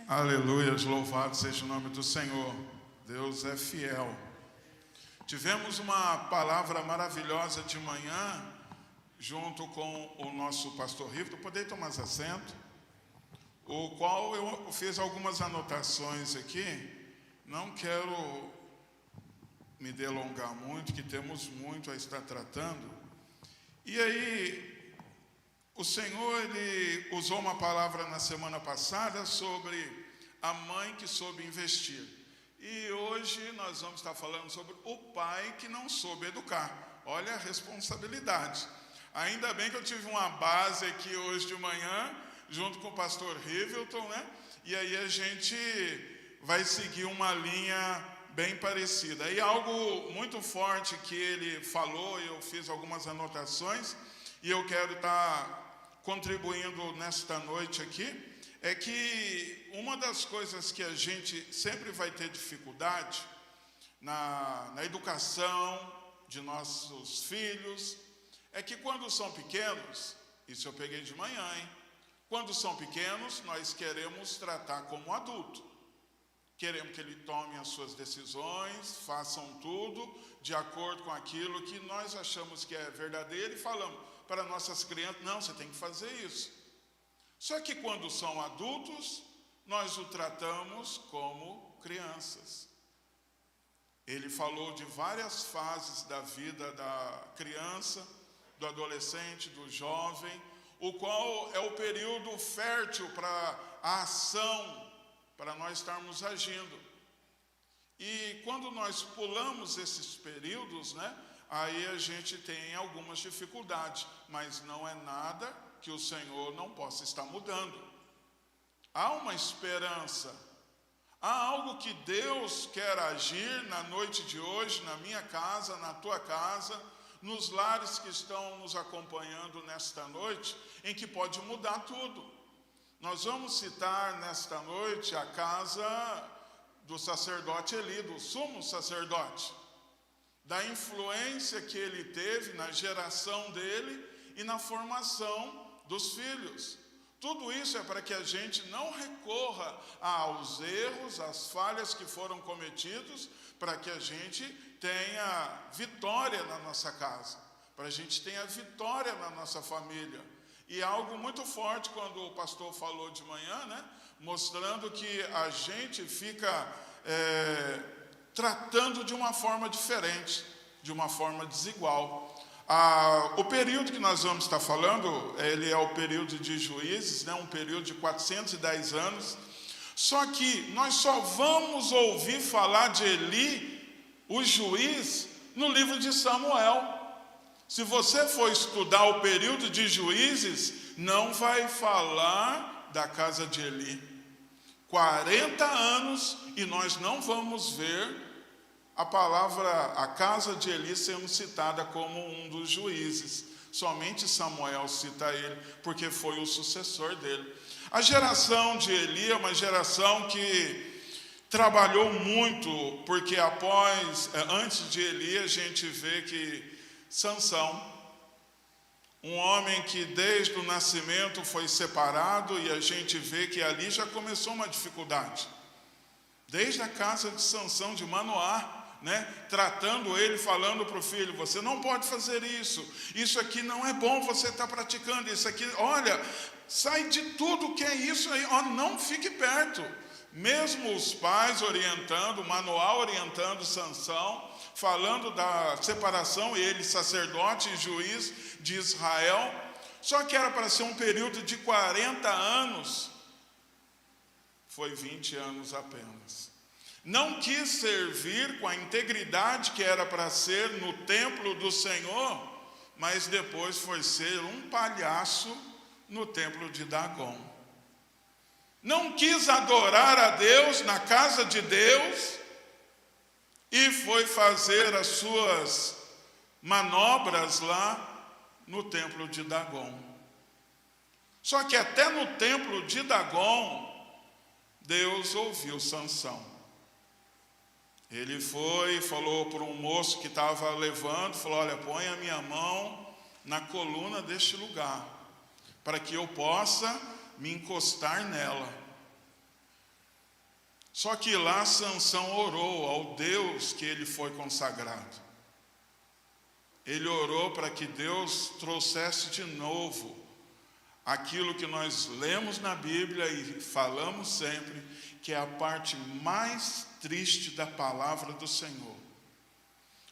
Aleluia, louvado seja o nome do Senhor. Deus é fiel. Tivemos uma palavra maravilhosa de manhã, junto com o nosso pastor Rivdo. Podem tomar assento? O qual eu fiz algumas anotações aqui. Não quero me delongar muito, que temos muito a estar tratando. E aí, o Senhor, Ele usou uma palavra na semana passada sobre a mãe que soube investir. E hoje nós vamos estar falando sobre o pai que não soube educar. Olha a responsabilidade. Ainda bem que eu tive uma base aqui hoje de manhã, junto com o pastor Rivelton, né? E aí a gente vai seguir uma linha bem parecida. E algo muito forte que ele falou, eu fiz algumas anotações, e eu quero estar contribuindo nesta noite aqui, é que uma das coisas que a gente sempre vai ter dificuldade na educação de nossos filhos, é que quando são pequenos, isso eu peguei de manhã, hein? Quando são pequenos, nós queremos tratar como adulto. Queremos que ele tome as suas decisões, façam tudo de acordo com aquilo que nós achamos que é verdadeiro e falamos para nossas crianças, não, você tem que fazer isso. Só que quando são adultos, nós o tratamos como crianças. Ele falou de várias fases da vida da criança, do adolescente, do jovem, o qual é o período fértil para a ação, para nós estarmos agindo. E quando nós pulamos esses períodos, né, aí a gente tem algumas dificuldades, mas não é nada que o Senhor não possa estar mudando. Há uma esperança, há algo que Deus quer agir na noite de hoje, na minha casa, na tua casa, nos lares que estão nos acompanhando nesta noite, em que pode mudar tudo. Nós vamos citar nesta noite a casa do sacerdote Eli, do sumo sacerdote, da influência que ele teve na geração dele e na formação dos filhos. Tudo isso é para que a gente não recorra aos erros, às falhas que foram cometidos, para que a gente tenha vitória na nossa casa, para a gente tenha vitória na nossa família. E algo muito forte quando o pastor falou de manhã, né? Mostrando que a gente fica tratando de uma forma diferente, de uma forma desigual. O período que nós vamos estar falando, ele é o período de Juízes, né? Um período de 410 anos. Só que nós só vamos ouvir falar de Eli, o juiz, no livro de Samuel. Se você for estudar o período de Juízes, não vai falar da casa de Eli. 40 anos e nós não vamos ver a palavra, a casa de Eli sendo citada como um dos juízes. Somente Samuel cita ele, porque foi o sucessor dele. A geração de Eli é uma geração que trabalhou muito, porque antes de Eli, a gente vê que Sansão, um homem que desde o nascimento foi separado, e a gente vê que ali já começou uma dificuldade. Desde a casa de Sansão, de Manoá, né? Tratando ele, falando para o filho, você não pode fazer isso, isso aqui não é bom você estar praticando, isso aqui, olha, sai de tudo que é isso aí, não fique perto. Mesmo os pais orientando, Manoá orientando Sansão, falando da separação, ele sacerdote e juiz de Israel, só que era para ser um período de 40 anos, foi 20 anos apenas. Não quis servir com a integridade que era para ser no templo do Senhor, mas depois foi ser um palhaço no templo de Dagom. Não quis adorar a Deus na casa de Deus e foi fazer as suas manobras lá no templo de Dagom. Só que até no templo de Dagom, Deus ouviu Sansão. Ele foi e falou para um moço que estava levando, falou, olha, põe a minha mão na coluna deste lugar, para que eu possa me encostar nela. Só que lá Sansão orou ao Deus que ele foi consagrado. Ele orou para que Deus trouxesse de novo aquilo que nós lemos na Bíblia e falamos sempre, que é a parte mais triste da palavra do Senhor.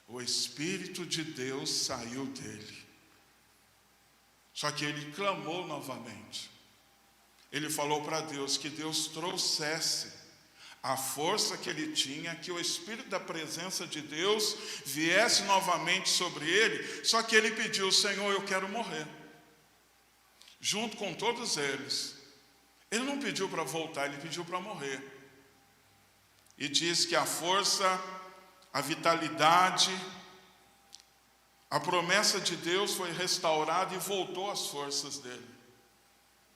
O Espírito de Deus saiu dele. Só que ele clamou novamente. Ele falou para Deus que Deus trouxesse a força que ele tinha, que o Espírito da presença de Deus viesse novamente sobre ele. Só que ele pediu: Senhor, eu quero morrer. Junto com todos eles. Ele não pediu para voltar, ele pediu para morrer. E diz que a força, a vitalidade, a promessa de Deus foi restaurada e voltou às forças dele.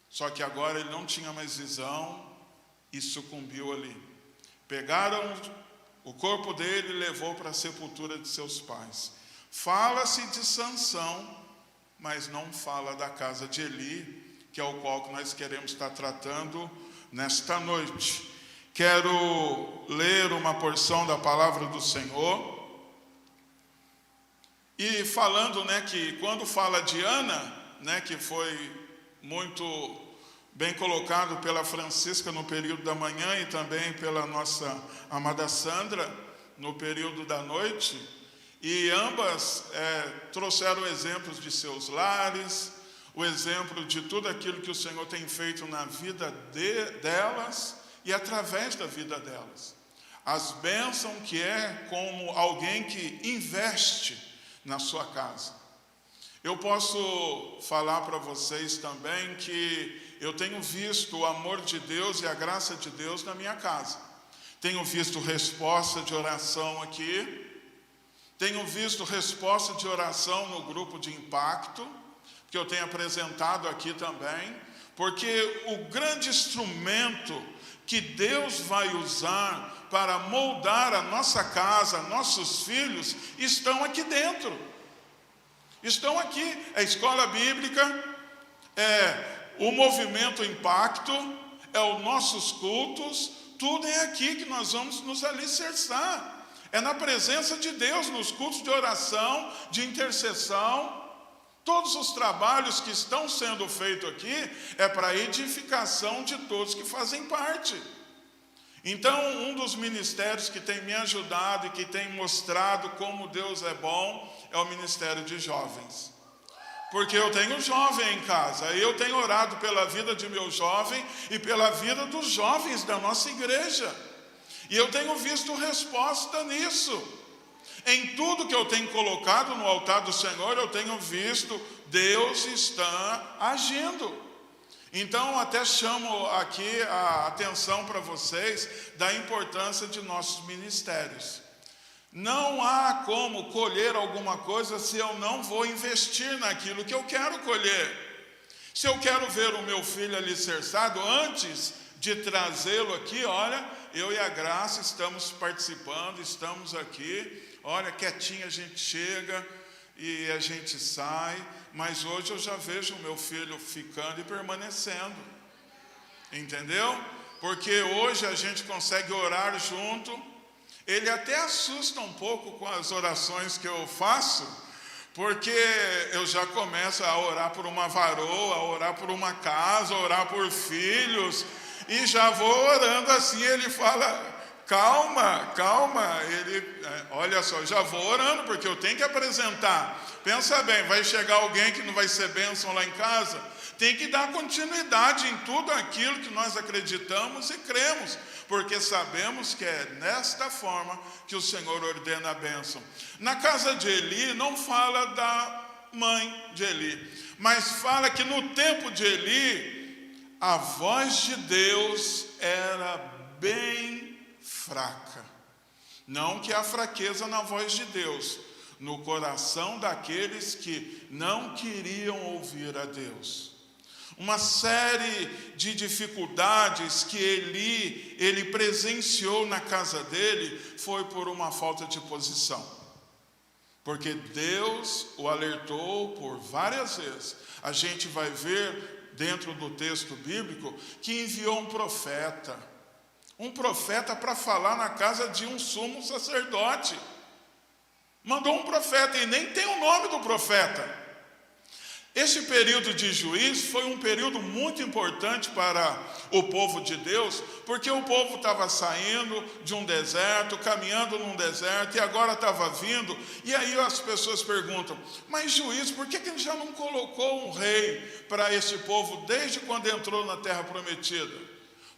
Só que agora ele não tinha mais visão e sucumbiu ali. Pegaram o corpo dele e levou para a sepultura de seus pais. Fala-se de Sansão, mas não fala da casa de Eli, que é o qual que nós queremos estar tratando nesta noite. Quero ler uma porção da palavra do Senhor. E falando, que quando fala de Ana, que foi muito bem colocado pela Francisca no período da manhã e também pela nossa amada Sandra no período da noite, e ambas trouxeram exemplos de seus lares, o exemplo de tudo aquilo que o Senhor tem feito na vida delas e através da vida delas. As bênçãos que é como alguém que investe na sua casa. Eu posso falar para vocês também que eu tenho visto o amor de Deus e a graça de Deus na minha casa. Tenho visto resposta de oração aqui. Tenho visto resposta de oração no grupo de impacto, que eu tenho apresentado aqui também, porque o grande instrumento que Deus vai usar para moldar a nossa casa, nossos filhos, estão aqui dentro. Estão aqui. É a escola bíblica, é o movimento impacto, é os nossos cultos, tudo é aqui que nós vamos nos alicerçar. É na presença de Deus, nos cultos de oração, de intercessão. Todos os trabalhos que estão sendo feitos aqui é para a edificação de todos que fazem parte. Então, um dos ministérios que tem me ajudado e que tem mostrado como Deus é bom é o ministério de jovens. Porque eu tenho jovem em casa, e eu tenho orado pela vida de meu jovem e pela vida dos jovens da nossa igreja. E eu tenho visto resposta nisso. Em tudo que eu tenho colocado no altar do Senhor, eu tenho visto Deus está agindo. Então, até chamo aqui a atenção para vocês da importância de nossos ministérios. Não há como colher alguma coisa se eu não vou investir naquilo que eu quero colher. Se eu quero ver o meu filho alicerçado, antes de trazê-lo aqui, olha, eu e a Graça estamos participando, estamos aqui. Olha, quietinho a gente chega e a gente sai, mas hoje eu já vejo o meu filho ficando e permanecendo, entendeu? Porque hoje a gente consegue orar junto. Ele até assusta um pouco com as orações que eu faço, porque eu já começo a orar por uma varoa, a orar por uma casa, a orar por filhos, e já vou orando assim. Ele fala: calma, calma. Olha só, já vou orando, porque eu tenho que apresentar. Pensa bem, vai chegar alguém que não vai ser bênção lá em casa? Tem que dar continuidade em tudo aquilo que nós acreditamos e cremos, porque sabemos que é nesta forma que o Senhor ordena a bênção. Na casa de Eli não fala da mãe de Eli, mas fala que no tempo de Eli a voz de Deus era bem fraca. Não que há fraqueza na voz de Deus, no coração daqueles que não queriam ouvir a Deus. Uma série de dificuldades que ele presenciou na casa dele foi por uma falta de posição. Porque Deus o alertou por várias vezes. A gente vai ver dentro do texto bíblico que enviou um profeta. um profeta para falar na casa de um sumo sacerdote. Mandou um profeta, e nem tem o nome do profeta. Esse período de juízo foi um período muito importante para o povo de Deus, porque o povo estava saindo de um deserto, caminhando num deserto, e agora estava vindo, e aí as pessoas perguntam, mas juízo, por que ele já não colocou um rei para esse povo desde quando entrou na terra prometida?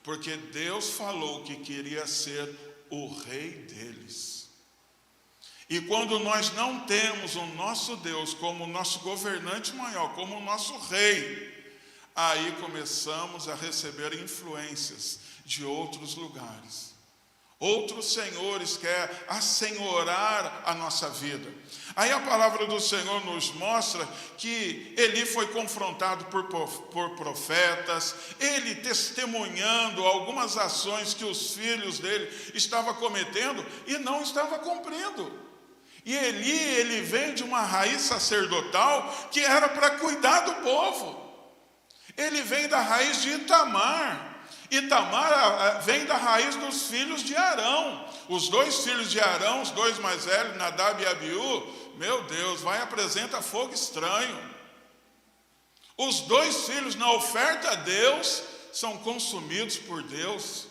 Porque Deus falou que queria ser o rei deles. E quando nós não temos o nosso Deus como nosso governante maior, como o nosso rei, aí começamos a receber influências de outros lugares. Outros senhores querem assenhorar a nossa vida. Aí a palavra do Senhor nos mostra que Eli foi confrontado por profetas, ele testemunhando algumas ações que os filhos dele estavam cometendo e não estavam cumprindo. E Eli, ele vem de uma raiz sacerdotal que era para cuidar do povo. Ele vem da raiz de Itamar. Itamar vem da raiz dos filhos de Arão. Os dois filhos de Arão, os dois mais velhos, Nadab e Abiú, meu Deus, vai e apresenta fogo estranho. Os dois filhos na oferta a Deus são consumidos por Deus.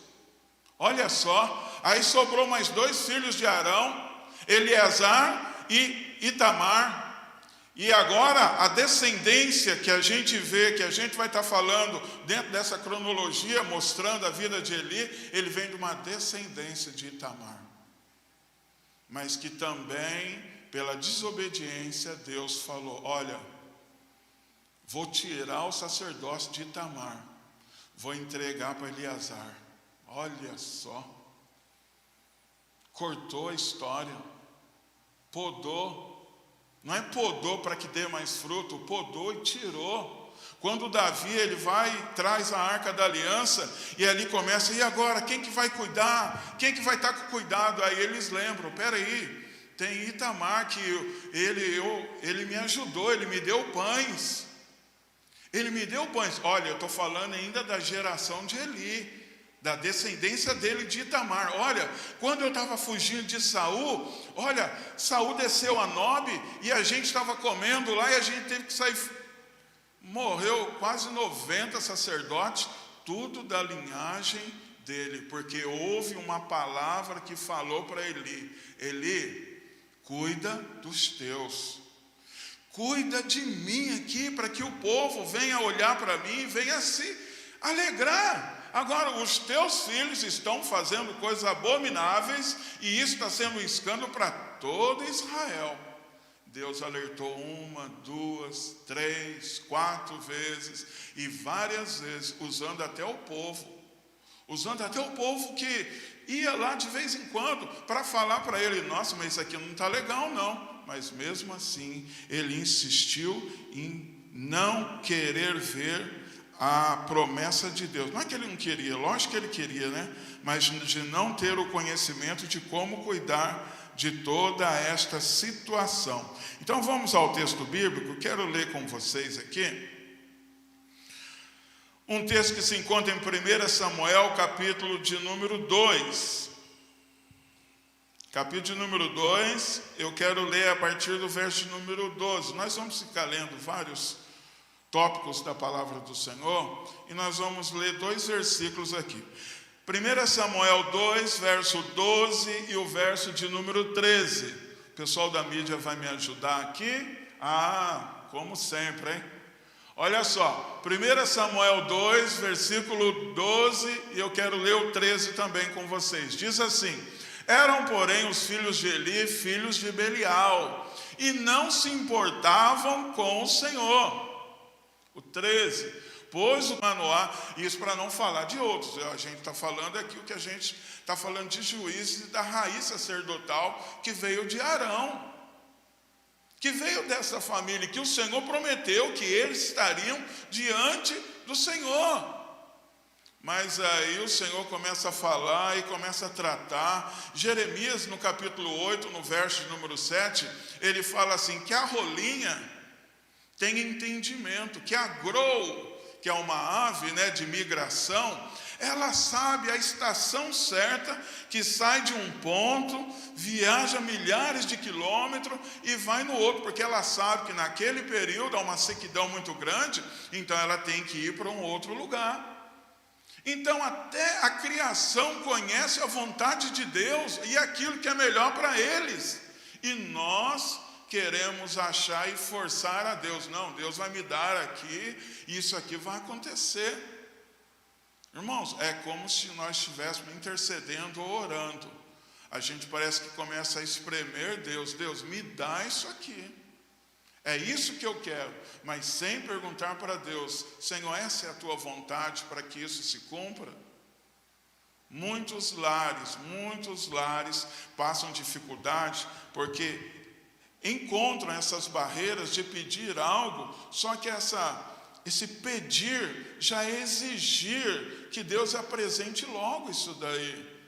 Olha só, aí sobrou mais dois filhos de Arão, Eleazar e Itamar. E agora a descendência que a gente vê, que a gente vai estar falando dentro dessa cronologia, mostrando a vida de Eli, ele vem de uma descendência de Itamar. Mas que também, pela desobediência, Deus falou, olha, vou tirar o sacerdócio de Itamar, vou entregar para Eleazar. Olha só, cortou a história, podou. Não é podou para que dê mais fruto, podou e tirou. Quando Davi, ele vai e traz a arca da aliança, e ali começa, e agora, quem que vai cuidar? Quem que vai estar com cuidado? Aí eles lembram, peraí, tem Itamar, que ele me ajudou, ele me deu pães. Ele me deu pães. Olha, eu estou falando ainda da geração de Eli, da descendência dele de Itamar. Olha, quando eu estava fugindo de Saul, olha, Saul desceu a Nobe e a gente estava comendo lá e a gente teve que sair. Morreu quase 90 sacerdotes, tudo da linhagem dele, porque houve uma palavra que falou para Eli: Eli, cuida dos teus, cuida de mim aqui, para que o povo venha olhar para mim e venha se alegrar. Agora, os teus filhos estão fazendo coisas abomináveis e isso está sendo um escândalo para todo Israel. Deus alertou 1, 2, 3, 4 vezes e várias vezes, usando até o povo que ia lá de vez em quando para falar para ele: nossa, mas isso aqui não está legal não. Mas mesmo assim, ele insistiu em não querer ver a promessa de Deus. Não é que ele não queria, lógico que ele queria, né? Mas de não ter o conhecimento de como cuidar de toda esta situação. Então vamos ao texto bíblico. Quero ler com vocês aqui um texto que se encontra em 1 Samuel, capítulo de número 2. Capítulo de número 2, eu quero ler a partir do verso de número 12. Nós vamos ficar lendo vários tópicos da palavra do Senhor, e nós vamos ler 2 versículos aqui. 1 Samuel 2, verso 12 e o verso de número 13. O pessoal da mídia vai me ajudar aqui? Como sempre, hein? Olha só, 1 Samuel 2, versículo 12, e eu quero ler o 13 também com vocês. Diz assim: eram, porém, os filhos de Eli, filhos de Belial, e não se importavam com o Senhor. O 13, pois o Manoá, isso para não falar de outros, a gente está falando aqui o que a gente está falando de juízes da raiz sacerdotal que veio de Arão, que veio dessa família, que o Senhor prometeu que eles estariam diante do Senhor. Mas aí o Senhor começa a falar e começa a tratar. Jeremias, no capítulo 8, no verso de número 7, ele fala assim, que a rolinha tem entendimento, que a grou, que é uma ave, né, de migração, ela sabe a estação certa que sai de um ponto, viaja milhares de quilômetros e vai no outro, porque ela sabe que naquele período há uma sequidão muito grande, então ela tem que ir para um outro lugar. Então até a criação conhece a vontade de Deus e aquilo que é melhor para eles. E nós queremos achar e forçar a Deus. Não, Deus vai me dar aqui, isso aqui vai acontecer. Irmãos, é como se nós estivéssemos intercedendo ou orando. A gente parece que começa a espremer Deus. Deus, me dá isso aqui. É isso que eu quero. Mas sem perguntar para Deus, Senhor, essa é a tua vontade para que isso se cumpra? Muitos lares passam dificuldade porque encontram essas barreiras de pedir algo, só que esse pedir já é exigir que Deus apresente logo isso daí.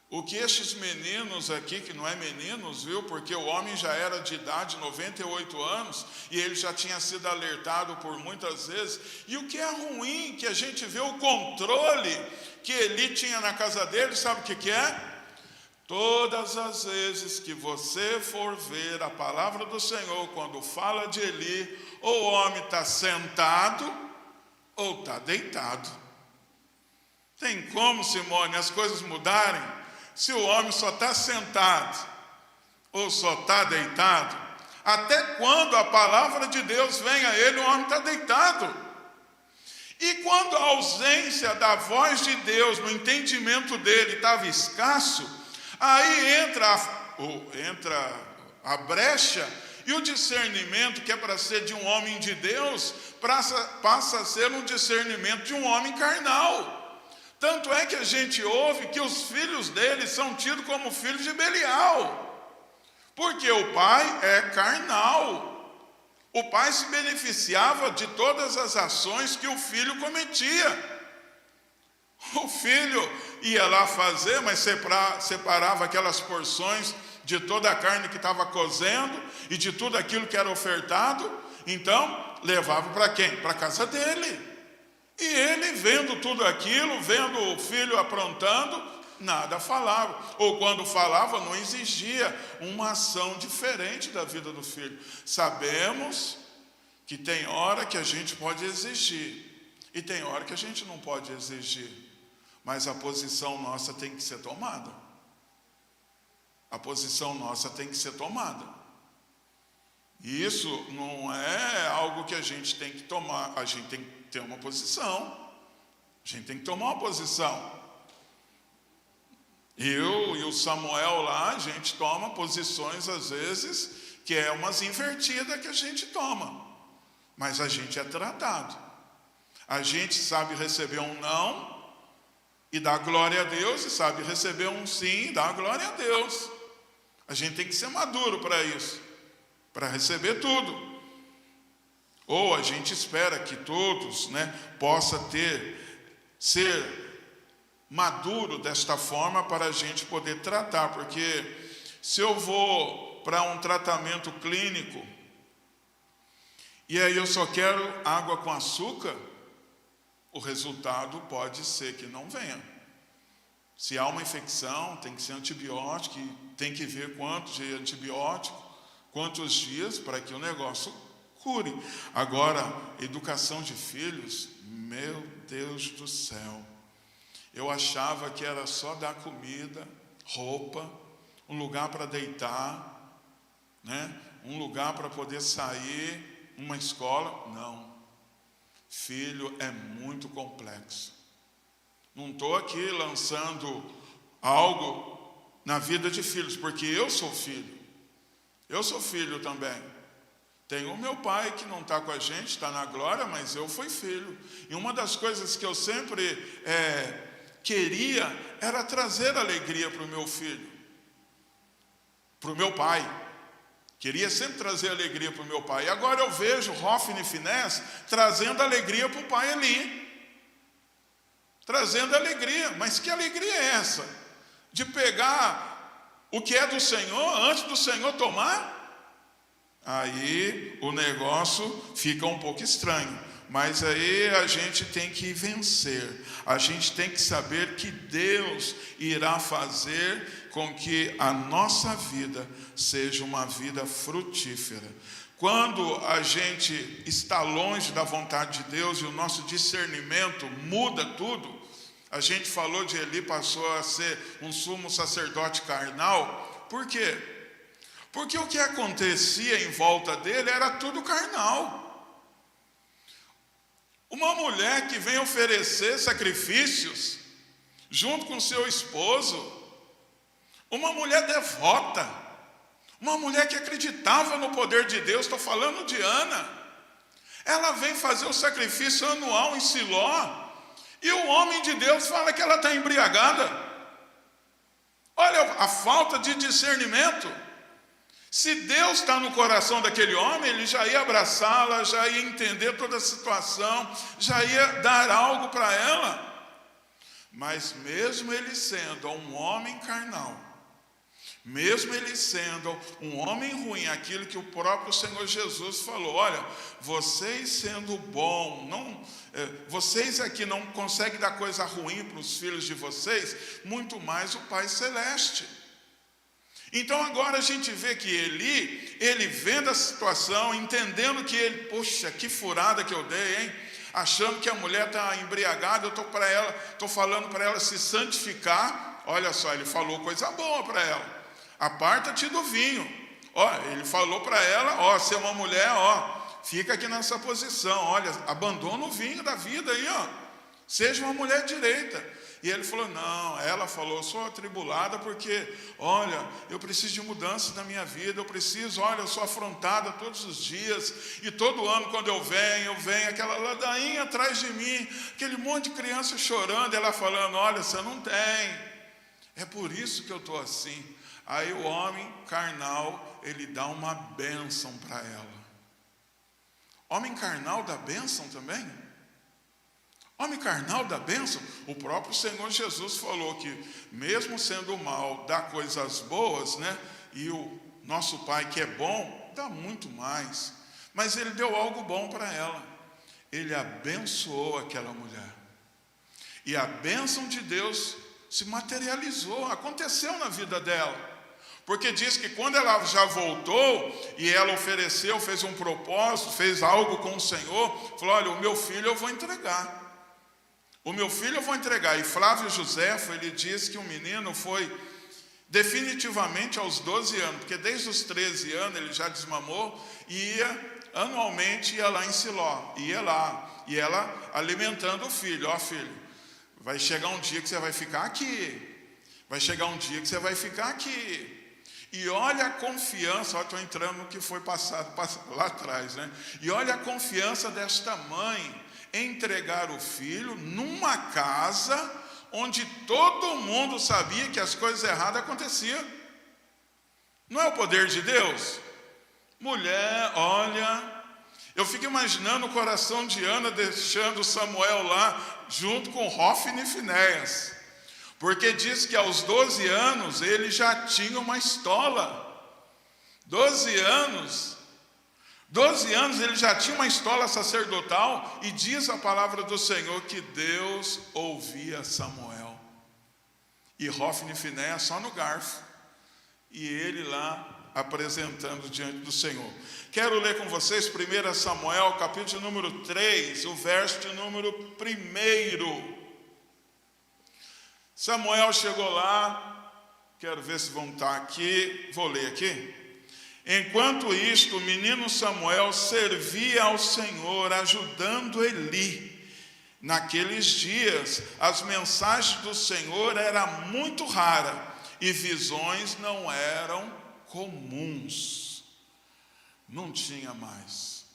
O que estes meninos aqui, que não é meninos, viu? Porque o homem já era de idade, 98 anos, e ele já tinha sido alertado por muitas vezes. E o que é ruim, que a gente vê o controle que Eli tinha na casa dele, sabe o que é? Todas as vezes que você for ver a palavra do Senhor, quando fala de Eli, ou o homem está sentado, ou está deitado. Tem como, Simone, as coisas mudarem? Se o homem só está sentado, ou só está deitado, até quando a palavra de Deus vem a ele, o homem está deitado. E quando a ausência da voz de Deus no entendimento dele estava escasso, aí entra a brecha, e o discernimento, que é para ser de um homem de Deus, passa a ser um discernimento de um homem carnal. Tanto é que a gente ouve que os filhos dele são tidos como filhos de Belial, porque o pai é carnal. O pai se beneficiava de todas as ações que o filho cometia. O filho ia lá fazer, mas separava aquelas porções de toda a carne que estava cozendo e de tudo aquilo que era ofertado. Então, levava para quem? Para a casa dele. E ele, vendo tudo aquilo, vendo o filho aprontando, nada falava. Ou quando falava, não exigia uma ação diferente da vida do filho. Sabemos que tem hora que a gente pode exigir e tem hora que a gente não pode exigir. Mas a posição nossa tem que ser tomada. A posição nossa tem que ser tomada. E isso não é algo que a gente tem que tomar. A gente tem que ter uma posição. A gente tem que tomar uma posição. Eu e o Samuel lá, a gente toma posições às vezes que é umas invertidas que a gente toma. Mas a gente é tratado. A gente sabe receber um não e dar glória a Deus, e sabe receber um sim e dar glória a Deus. A gente tem que ser maduro para isso, para receber tudo. Ou a gente espera que todos, possa ser maduro desta forma para a gente poder tratar, porque se eu vou para um tratamento clínico e aí eu só quero água com açúcar, o resultado pode ser que não venha. Se há uma infecção, tem que ser antibiótico, tem que ver quanto de antibiótico, quantos dias para que o negócio cure. Agora, educação de filhos, meu Deus do céu. Eu achava que era só dar comida, roupa, um lugar para deitar, um lugar para poder sair, uma escola. Não. Filho é muito complexo. Não estou aqui lançando algo na vida de filhos, porque eu sou filho. Eu sou filho também. Tenho o meu pai que não está com a gente, está na glória, mas eu fui filho. E uma das coisas que eu sempre queria era trazer alegria para o meu filho, para o meu pai. Queria sempre trazer alegria para o meu pai. E agora eu vejo Hofni e Finés trazendo alegria para o pai ali. Trazendo alegria. Mas que alegria é essa? De pegar o que é do Senhor antes do Senhor tomar? Aí o negócio fica um pouco estranho. Mas aí a gente tem que vencer, a gente tem que saber que Deus irá fazer com que a nossa vida seja uma vida frutífera. Quando a gente está longe da vontade de Deus e o nosso discernimento muda tudo, a gente falou de Eli, passou a ser um sumo sacerdote carnal. Por quê? Porque o que acontecia em volta dele era tudo carnal. Uma mulher que vem oferecer sacrifícios junto com seu esposo, uma mulher devota, uma mulher que acreditava no poder de Deus, estou falando de Ana. Ela vem fazer o sacrifício anual em Siló, e o homem de Deus fala que ela está embriagada. Olha a falta de discernimento. Se Deus está no coração daquele homem, ele já ia abraçá-la, já ia entender toda a situação, já ia dar algo para ela. Mas mesmo ele sendo um homem carnal, mesmo ele sendo um homem ruim, aquilo que o próprio Senhor Jesus falou, olha, vocês sendo bom, vocês aqui não conseguem dar coisa ruim para os filhos de vocês, muito mais o Pai Celeste. Então agora a gente vê que ele vendo a situação, entendendo que ele, poxa, que furada que eu dei, hein? Achando que a mulher está embriagada, eu estou falando para ela se santificar. Olha só, ele falou coisa boa para ela. Aparta-te do vinho. Ó, ele falou para ela, ó, se é uma mulher, ó, fica aqui nessa posição, olha, abandona o vinho da vida aí, ó. Seja uma mulher direita. E ele falou, não, ela falou, eu sou atribulada porque, olha, eu preciso de mudança na minha vida, eu sou afrontada todos os dias, e todo ano quando eu venho aquela ladainha atrás de mim, aquele monte de criança chorando, ela falando, olha, você não tem, é por isso que eu estou assim. Aí o homem carnal, ele dá uma bênção para ela. Homem carnal dá bênção também? Homem carnal dá bênção? O próprio Senhor Jesus falou que mesmo sendo mal, dá coisas boas, né? E o nosso Pai que é bom, dá muito mais. Mas ele deu algo bom para ela. Ele abençoou aquela mulher. E a bênção de Deus se materializou, aconteceu na vida dela. Porque diz que quando ela já voltou e ela ofereceu, fez um propósito, fez algo com o Senhor, falou, olha, o meu filho eu vou entregar. O meu filho eu vou entregar. E Flávio Josefo, ele diz que o menino foi definitivamente aos 12 anos, porque desde os 13 anos ele já desmamou e anualmente ia lá em Siló, ia lá, e ela alimentando o filho, ó filho, vai chegar um dia que você vai ficar aqui, vai chegar um dia que você vai ficar aqui. E olha a confiança, estou entrando no que foi passado lá atrás, né? E olha a confiança desta mãe, entregar o filho numa casa onde todo mundo sabia que as coisas erradas aconteciam. Não é o poder de Deus? Mulher, olha, eu fico imaginando o coração de Ana deixando Samuel lá junto com Hofni e Finéias, porque diz que aos 12 anos ele já tinha uma estola. 12 anos ele já tinha uma estola sacerdotal, e diz a palavra do Senhor que Deus ouvia Samuel. E Hofni e Finéias só no garfo, e ele lá apresentando diante do Senhor. Quero ler com vocês 1 Samuel, capítulo número 3, o verso de número 1. Samuel chegou lá, quero ver se vão estar aqui, vou ler aqui. Enquanto isto, o menino Samuel servia ao Senhor, ajudando Eli. Naqueles dias, as mensagens do Senhor eram muito raras e visões não eram comuns. Não tinha mais.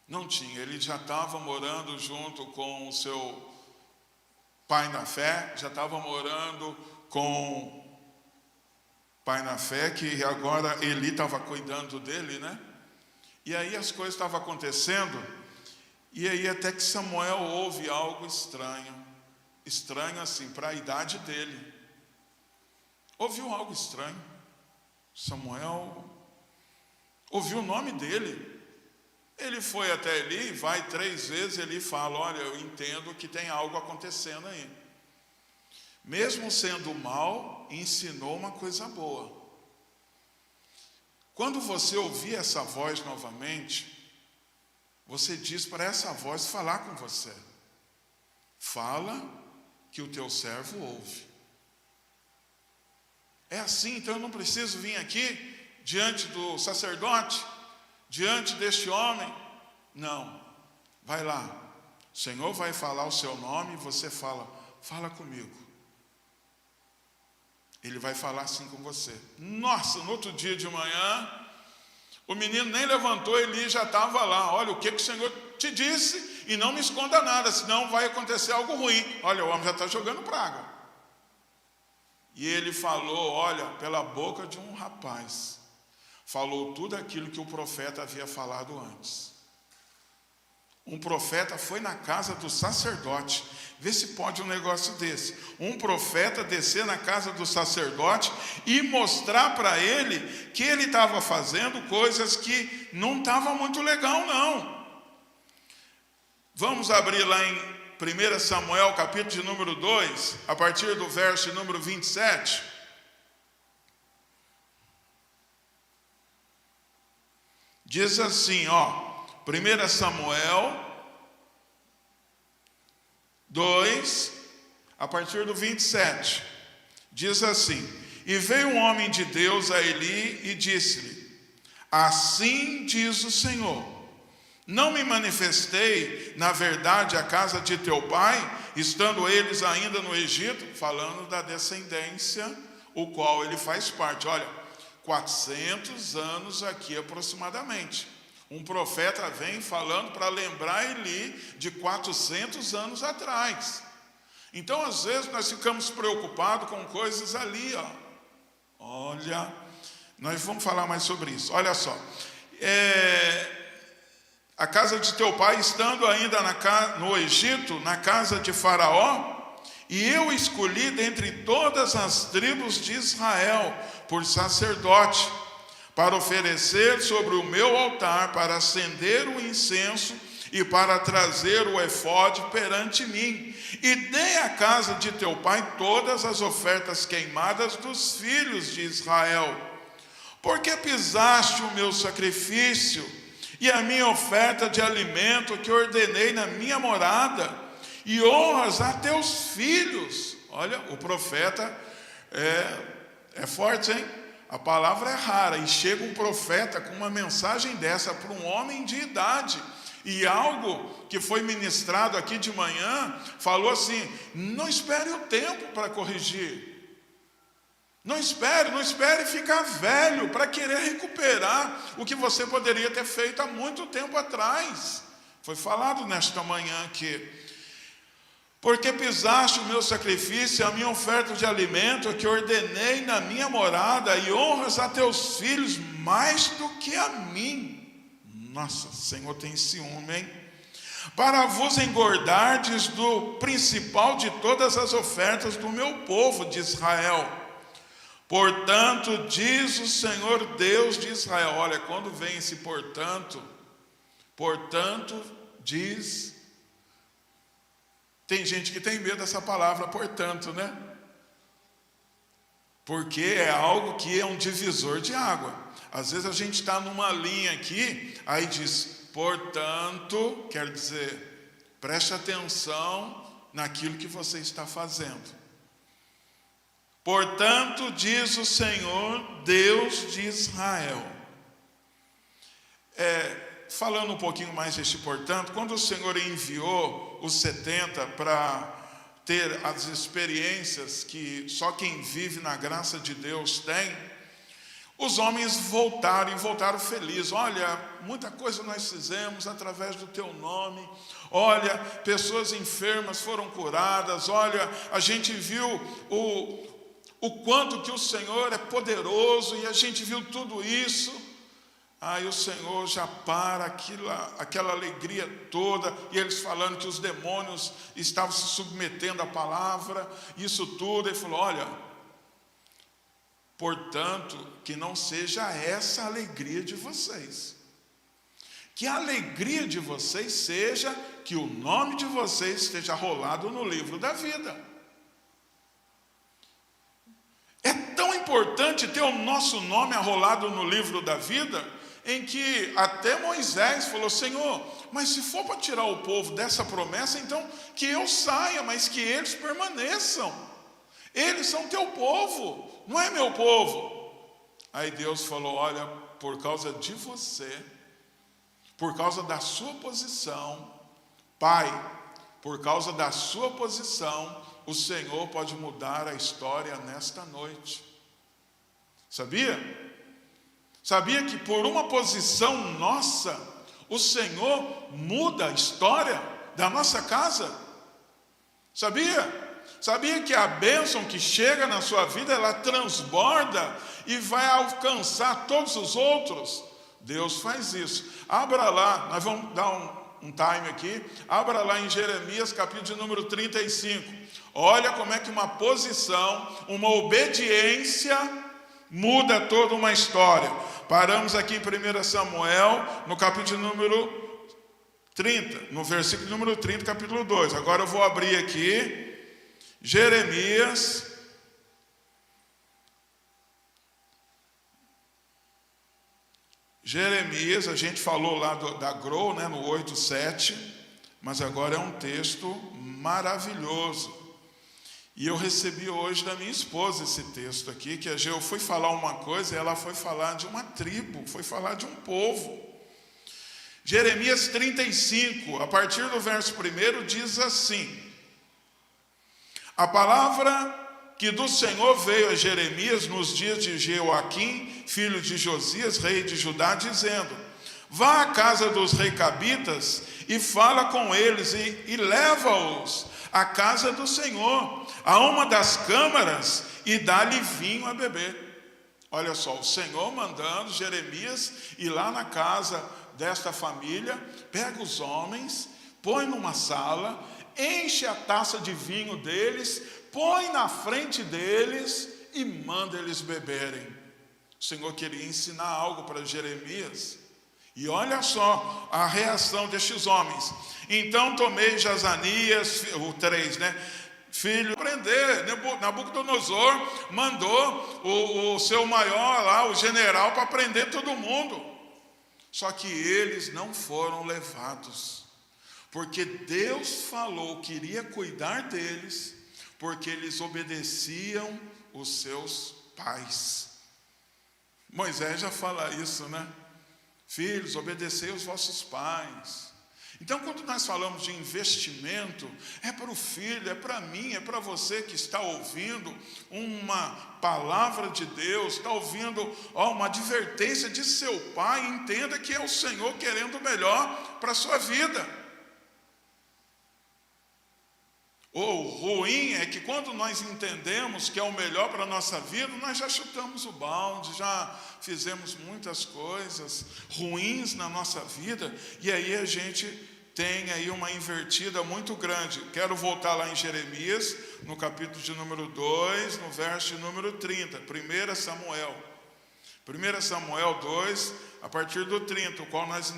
Não tinha. Ele já estava morando junto com o seu pai na fé, já estava morando com pai na fé, que agora Eli estava cuidando dele, né? E aí as coisas estavam acontecendo, e aí até que Samuel ouve algo estranho assim, para a idade dele. Ouviu algo estranho. Samuel ouviu o nome dele. Ele foi até Eli, vai 3 vezes, Eli fala: olha, eu entendo que tem algo acontecendo aí. Mesmo sendo mal, ensinou uma coisa boa. Quando você ouvir essa voz novamente, você diz para essa voz falar com você: fala que o teu servo ouve. É assim, então eu não preciso vir aqui diante do sacerdote, diante deste homem. Não, vai lá, o Senhor vai falar o seu nome e você fala: fala comigo. Ele vai falar assim com você. Nossa, no outro dia de manhã, o menino nem levantou, Eli já estava lá. Olha, o que o Senhor te disse, e não me esconda nada, senão vai acontecer algo ruim. Olha, o homem já está jogando praga. E ele falou, olha, pela boca de um rapaz, falou tudo aquilo que o profeta havia falado antes. Um profeta foi na casa do sacerdote. Vê se pode um negócio desse. Um profeta descer na casa do sacerdote e mostrar para ele que ele estava fazendo coisas que não estavam muito legal, não. Vamos abrir lá em 1 Samuel, capítulo de número 2, a partir do verso de número 27. Diz assim, 1 Samuel 2, a partir do 27, diz assim: e veio um homem de Deus a Eli e disse-lhe: assim diz o Senhor, não me manifestei na verdade à casa de teu pai, estando eles ainda no Egito, falando da descendência, o qual ele faz parte. Olha, 400 anos aqui aproximadamente. Um profeta vem falando para lembrar Eli de 400 anos atrás. Então, às vezes, nós ficamos preocupados com coisas ali, Olha, nós vamos falar mais sobre isso. Olha só. A casa de teu pai, estando ainda no Egito, na casa de Faraó, e eu escolhi dentre todas as tribos de Israel por sacerdote, para oferecer sobre o meu altar, para acender o incenso e para trazer o efode perante mim. E dei à casa de teu pai todas as ofertas queimadas dos filhos de Israel. Porque pisaste o meu sacrifício e a minha oferta de alimento que ordenei na minha morada, e honras a teus filhos. Olha, o profeta é forte, hein? A palavra é rara, e chega um profeta com uma mensagem dessa para um homem de idade. E algo que foi ministrado aqui de manhã, falou assim: não espere o tempo para corrigir. Não espere ficar velho para querer recuperar o que você poderia ter feito há muito tempo atrás. Foi falado nesta manhã aqui. Porque pisaste o meu sacrifício, a minha oferta de alimento que ordenei na minha morada, e honras a teus filhos mais do que a mim. Nossa, o Senhor tem ciúme, hein? Para vos engordardes do principal de todas as ofertas do meu povo de Israel. Portanto, diz o Senhor Deus de Israel. Olha, quando vem esse portanto, diz. Tem gente que tem medo dessa palavra, portanto, né? Porque é algo que é um divisor de água. Às vezes a gente está numa linha aqui, aí diz, portanto, quer dizer, preste atenção naquilo que você está fazendo. Portanto, diz o Senhor, Deus de Israel. Falando um pouquinho mais deste portanto, quando o Senhor enviou os 70 para ter as experiências que só quem vive na graça de Deus tem, os homens voltaram felizes. Olha, muita coisa nós fizemos através do teu nome. Olha, pessoas enfermas foram curadas. Olha, a gente viu o quanto que o Senhor é poderoso, e a gente viu tudo isso. Aí o Senhor já para aquela alegria toda, e eles falando que os demônios estavam se submetendo à palavra, isso tudo. Ele falou: olha, portanto, que não seja essa a alegria de vocês. Que a alegria de vocês seja que o nome de vocês esteja rolado no livro da vida. É tão importante ter o nosso nome arrolado no livro da vida, em que até Moisés falou: Senhor, mas se for para tirar o povo dessa promessa, então que eu saia, mas que eles permaneçam. Eles são teu povo, não é meu povo. Aí Deus falou: olha, por causa de você, por causa da sua posição, Pai, por causa da sua posição, o Senhor pode mudar a história nesta noite. Sabia? Sabia que por uma posição nossa, o Senhor muda a história da nossa casa? Sabia? Sabia que a bênção que chega na sua vida, ela transborda e vai alcançar todos os outros? Deus faz isso. Abra lá, nós vamos dar um time aqui. Abra lá em Jeremias, capítulo de número 35. Olha como é que uma posição, uma obediência muda toda uma história. Paramos aqui em 1 Samuel, no capítulo de número 30, no versículo número 30, capítulo 2. Agora eu vou abrir aqui Jeremias, a gente falou lá da Grow, né, no 8:7, mas agora é um texto maravilhoso. E eu recebi hoje da minha esposa esse texto aqui, que eu fui falar uma coisa e ela foi falar de uma tribo, foi falar de um povo. Jeremias 35, a partir do verso 1, diz assim: a palavra que do Senhor veio a Jeremias nos dias de Jeoaquim, filho de Josias, rei de Judá, dizendo: vá à casa dos recabitas e fala com eles e leva-os à casa do Senhor, a uma das câmaras, e dá-lhe vinho a beber. Olha só, o Senhor mandando Jeremias ir lá na casa desta família, pega os homens, põe numa sala, enche a taça de vinho deles, põe na frente deles e manda eles beberem. O Senhor queria ensinar algo para Jeremias. E olha só a reação destes homens. Então tomei Jazanias, o 3, né? Filho, prender. Nabucodonosor mandou o seu maior lá, o general, para prender todo mundo. Só que eles não foram levados, porque Deus falou que iria cuidar deles, porque eles obedeciam os seus pais. Moisés já fala isso, né? Filhos, obedecei os vossos pais. Então, quando nós falamos de investimento, é para o filho, é para mim, é para você que está ouvindo uma palavra de Deus, está ouvindo uma advertência de seu pai. Entenda que é o Senhor querendo o melhor para a sua vida. O ruim é que quando nós entendemos que é o melhor para a nossa vida, nós já chutamos o balde, já fizemos muitas coisas ruins na nossa vida, e aí a gente tem aí uma invertida muito grande. Quero voltar lá em Jeremias, no capítulo de número 2, no verso de número 30, 1 Samuel. 1 Samuel 2, a partir do 30, o qual nós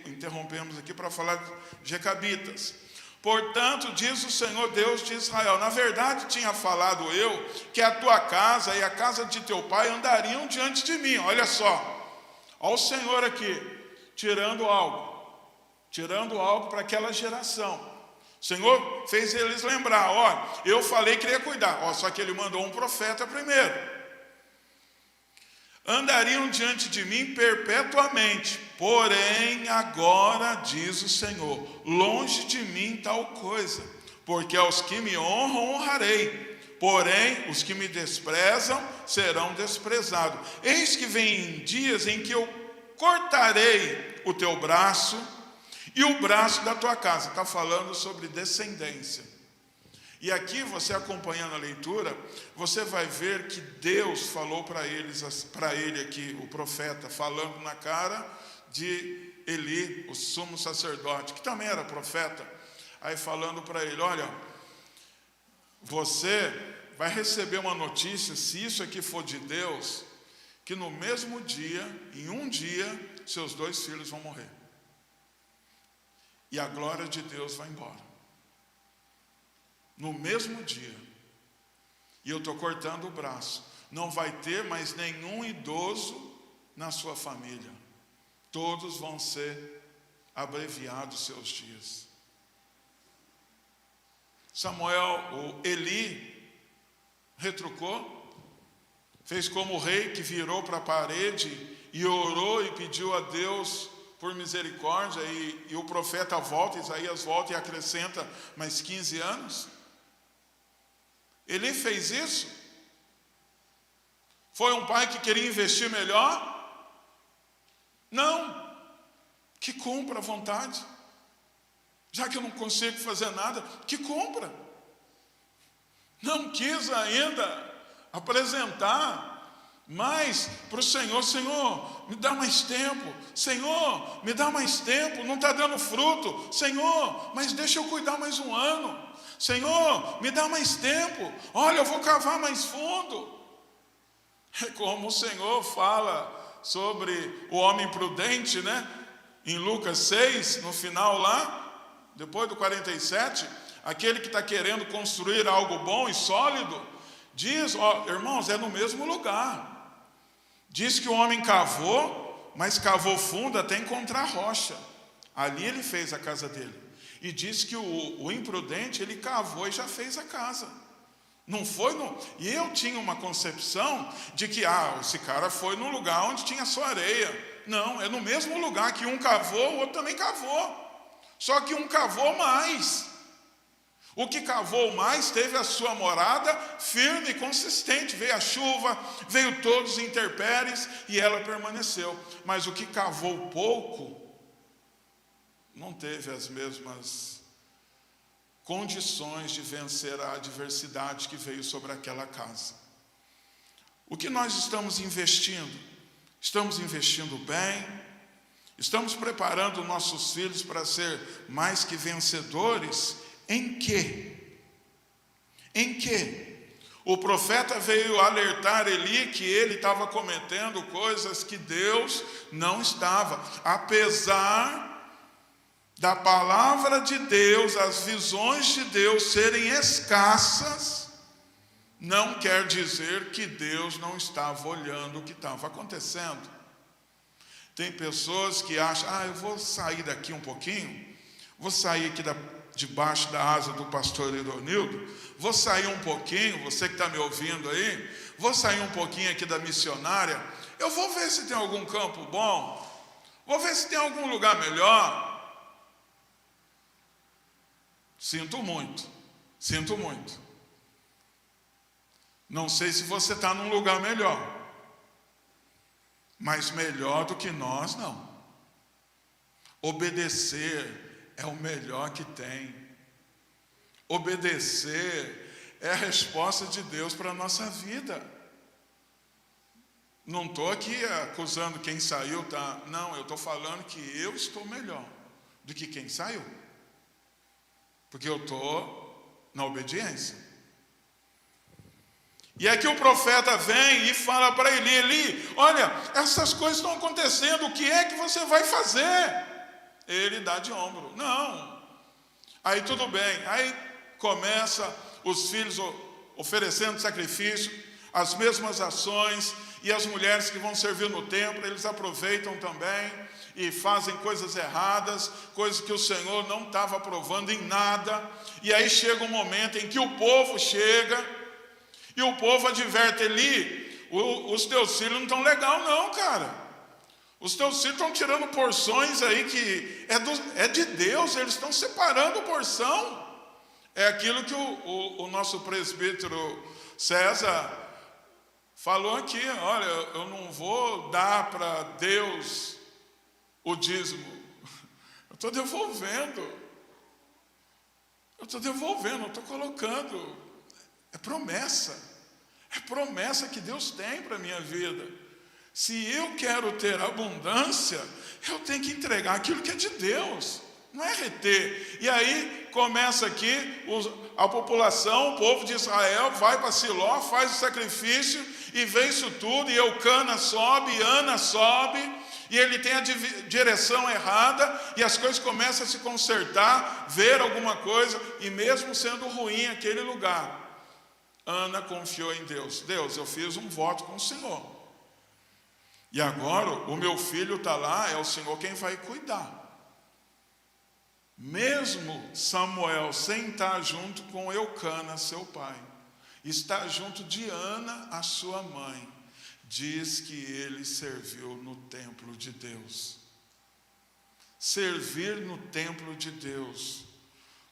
interrompemos aqui para falar de Recabitas. Portanto, diz o Senhor Deus de Israel: na verdade tinha falado eu que a tua casa e a casa de teu pai andariam diante de mim. Olha só, olha o Senhor aqui, tirando algo para aquela geração. O Senhor fez eles lembrar: eu falei que iria cuidar, só que ele mandou um profeta primeiro. Andariam diante de mim perpetuamente, porém agora, diz o Senhor, longe de mim tal coisa, porque aos que me honram honrarei, porém os que me desprezam serão desprezados. Eis que vem dias em que eu cortarei o teu braço e o braço da tua casa. Está falando sobre descendência. E aqui, você acompanhando a leitura, você vai ver que Deus falou para ele aqui, o profeta, falando na cara de Eli, o sumo sacerdote, que também era profeta, aí falando para ele: olha, você vai receber uma notícia, se isso aqui for de Deus, que no mesmo dia, em um dia, seus 2 filhos vão morrer. e a glória de Deus vai embora. No mesmo dia. E eu estou cortando o braço. Não vai ter mais nenhum idoso na sua família. Todos vão ser abreviados seus dias. Eli, retrucou, fez como o rei que virou para a parede e orou e pediu a Deus por misericórdia, e o profeta volta, Isaías volta e acrescenta mais 15 anos. Eli fez isso? Foi um pai que queria investir melhor? Não, que cumpra a vontade. Já que eu não consigo fazer nada, que cumpra. Não quis ainda apresentar mais para o Senhor. Senhor, me dá mais tempo. Senhor, me dá mais tempo. Não está dando fruto. Senhor, mas deixa eu cuidar mais um ano. Senhor, me dá mais tempo. Olha, eu vou cavar mais fundo. É como o Senhor fala sobre o homem prudente, né? Em Lucas 6, no final lá, depois do 47, aquele que está querendo construir algo bom e sólido, diz, irmãos, é no mesmo lugar. Diz que o homem cavou, mas cavou fundo até encontrar rocha. Ali ele fez a casa dele. E diz que o imprudente, ele cavou e já fez a casa. Não foi E eu tinha uma concepção de que, esse cara foi no lugar onde tinha só areia. Não, é no mesmo lugar que um cavou, o outro também cavou. Só que um cavou mais. O que cavou mais teve a sua morada firme e consistente. Veio a chuva, veio todos os intempéries e ela permaneceu. Mas o que cavou pouco não teve as mesmas condições de vencer a adversidade que veio sobre aquela casa. O que nós estamos investindo? Estamos investindo bem? Estamos preparando nossos filhos para ser mais que vencedores? Em quê? Em quê? O profeta veio alertar Eli que ele estava cometendo coisas que Deus não estava. Apesar da palavra de Deus, as visões de Deus serem escassas, não quer dizer que Deus não estava olhando o que estava acontecendo. Tem pessoas que acham, eu vou sair daqui um pouquinho, vou sair aqui debaixo da asa do pastor Ironildo, vou sair um pouquinho, você que está me ouvindo aí, vou sair um pouquinho aqui da missionária, eu vou ver se tem algum campo bom, vou ver se tem algum lugar melhor. Sinto muito. Não sei se você está num lugar melhor, mas melhor do que nós, não. Obedecer é o melhor que tem. Obedecer é a resposta de Deus para a nossa vida. Não estou aqui acusando quem saiu, tá? Não, eu estou falando que eu estou melhor do que quem saiu. Porque eu estou na obediência. E aqui o profeta vem e fala para Eli, Eli, olha, essas coisas estão acontecendo, o que é que você vai fazer? Ele dá de ombro, não. Aí tudo bem, aí começa os filhos oferecendo sacrifício, as mesmas ações, e as mulheres que vão servir no templo, eles aproveitam também e fazem coisas erradas, coisas que o Senhor não estava aprovando em nada. E aí chega um momento em que o povo chega e o povo adverte, Eli, os teus filhos não estão legal não, cara. Os teus filhos estão tirando porções aí que é de Deus, eles estão separando porção. É aquilo que o nosso presbítero César falou aqui, olha, eu não vou dar para Deus o dízimo, eu estou devolvendo, eu estou colocando, é promessa que Deus tem para a minha vida. Se eu quero ter abundância, eu tenho que entregar aquilo que é de Deus, não é reter. E aí começa aqui a população, o povo de Israel vai para Siló, faz o sacrifício e vê isso tudo, e Eucana sobe, Ana sobe, e ele tem a direção errada, e as coisas começam a se consertar, ver alguma coisa, e mesmo sendo ruim aquele lugar, Ana confiou em Deus. Deus, eu fiz um voto com o Senhor, e agora o meu filho está lá, é o Senhor quem vai cuidar. Mesmo Samuel sem estar junto com Eucana, seu pai, está junto de Ana, a sua mãe, diz que ele serviu no templo de Deus. Servir no templo de Deus.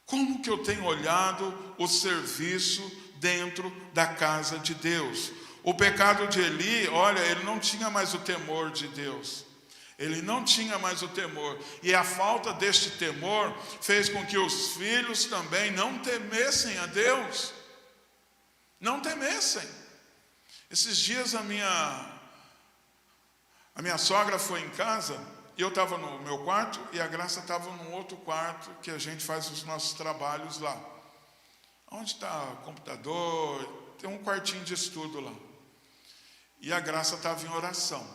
Como que eu tenho olhado o serviço dentro da casa de Deus? O pecado de Eli, olha, ele não tinha mais o temor de Deus. Ele não tinha mais o temor. E a falta deste temor fez com que os filhos também não temessem a Deus. Não temessem. Esses dias a minha sogra foi em casa, e eu estava no meu quarto, e a Graça estava num outro quarto, que a gente faz os nossos trabalhos lá. Onde está o computador, tem um quartinho de estudo lá. E a Graça estava em oração.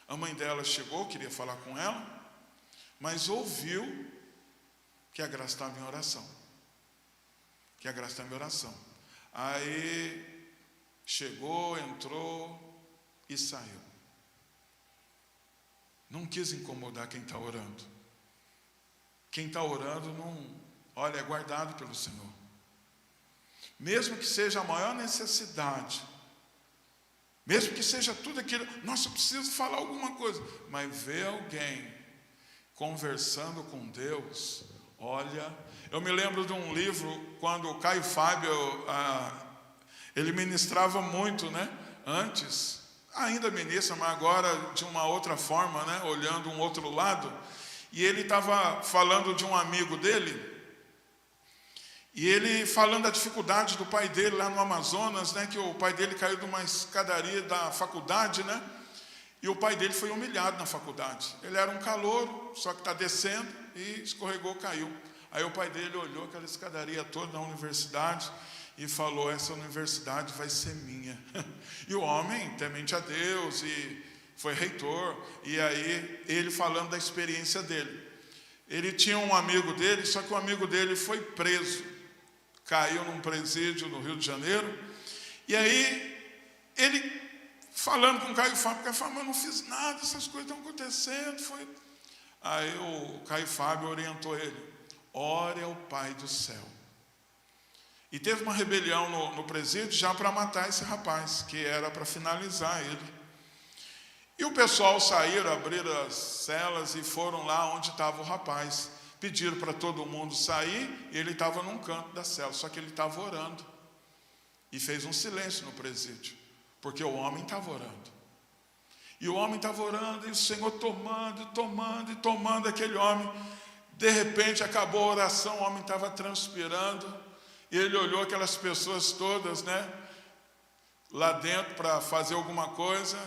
A mãe dela chegou, queria falar com ela, mas ouviu que a Graça estava em oração. Que a Graça estava em oração. Aí chegou, entrou e saiu. Não quis incomodar quem está orando. Quem está orando, não, olha, é guardado pelo Senhor. Mesmo que seja a maior necessidade, mesmo que seja tudo aquilo, nossa, eu preciso falar alguma coisa, mas ver alguém conversando com Deus, olha, eu me lembro de um livro, quando o Caio Fábio, ele ministrava muito, né? Antes, ainda ministra, mas agora de uma outra forma, né? Olhando um outro lado, e ele estava falando de um amigo dele, e ele falando da dificuldade do pai dele lá no Amazonas, né? Que o pai dele caiu de uma escadaria da faculdade, né? E o pai dele foi humilhado na faculdade. Ele era um calouro, só que está descendo, e escorregou, caiu. Aí o pai dele olhou aquela escadaria toda na universidade e falou, essa universidade vai ser minha. E o homem, temente a Deus, e foi reitor, e aí ele falando da experiência dele. Ele tinha um amigo dele, só que o amigo dele foi preso, caiu num presídio no Rio de Janeiro, e aí ele falando com o Caio Fábio, mas eu não fiz nada, essas coisas estão acontecendo. Aí o Caio Fábio orientou ele, ore ao Pai do céu. E teve uma rebelião no presídio já para matar esse rapaz, que era para finalizar ele. E o pessoal saíram, abriram as celas e foram lá onde estava o rapaz. Pediram para todo mundo sair, e ele estava num canto da cela, só que ele estava orando. E fez um silêncio no presídio, porque o homem estava orando. E o homem estava orando, e o Senhor tomando aquele homem. De repente acabou a oração, o homem estava transpirando, e ele olhou aquelas pessoas todas, né, lá dentro para fazer alguma coisa.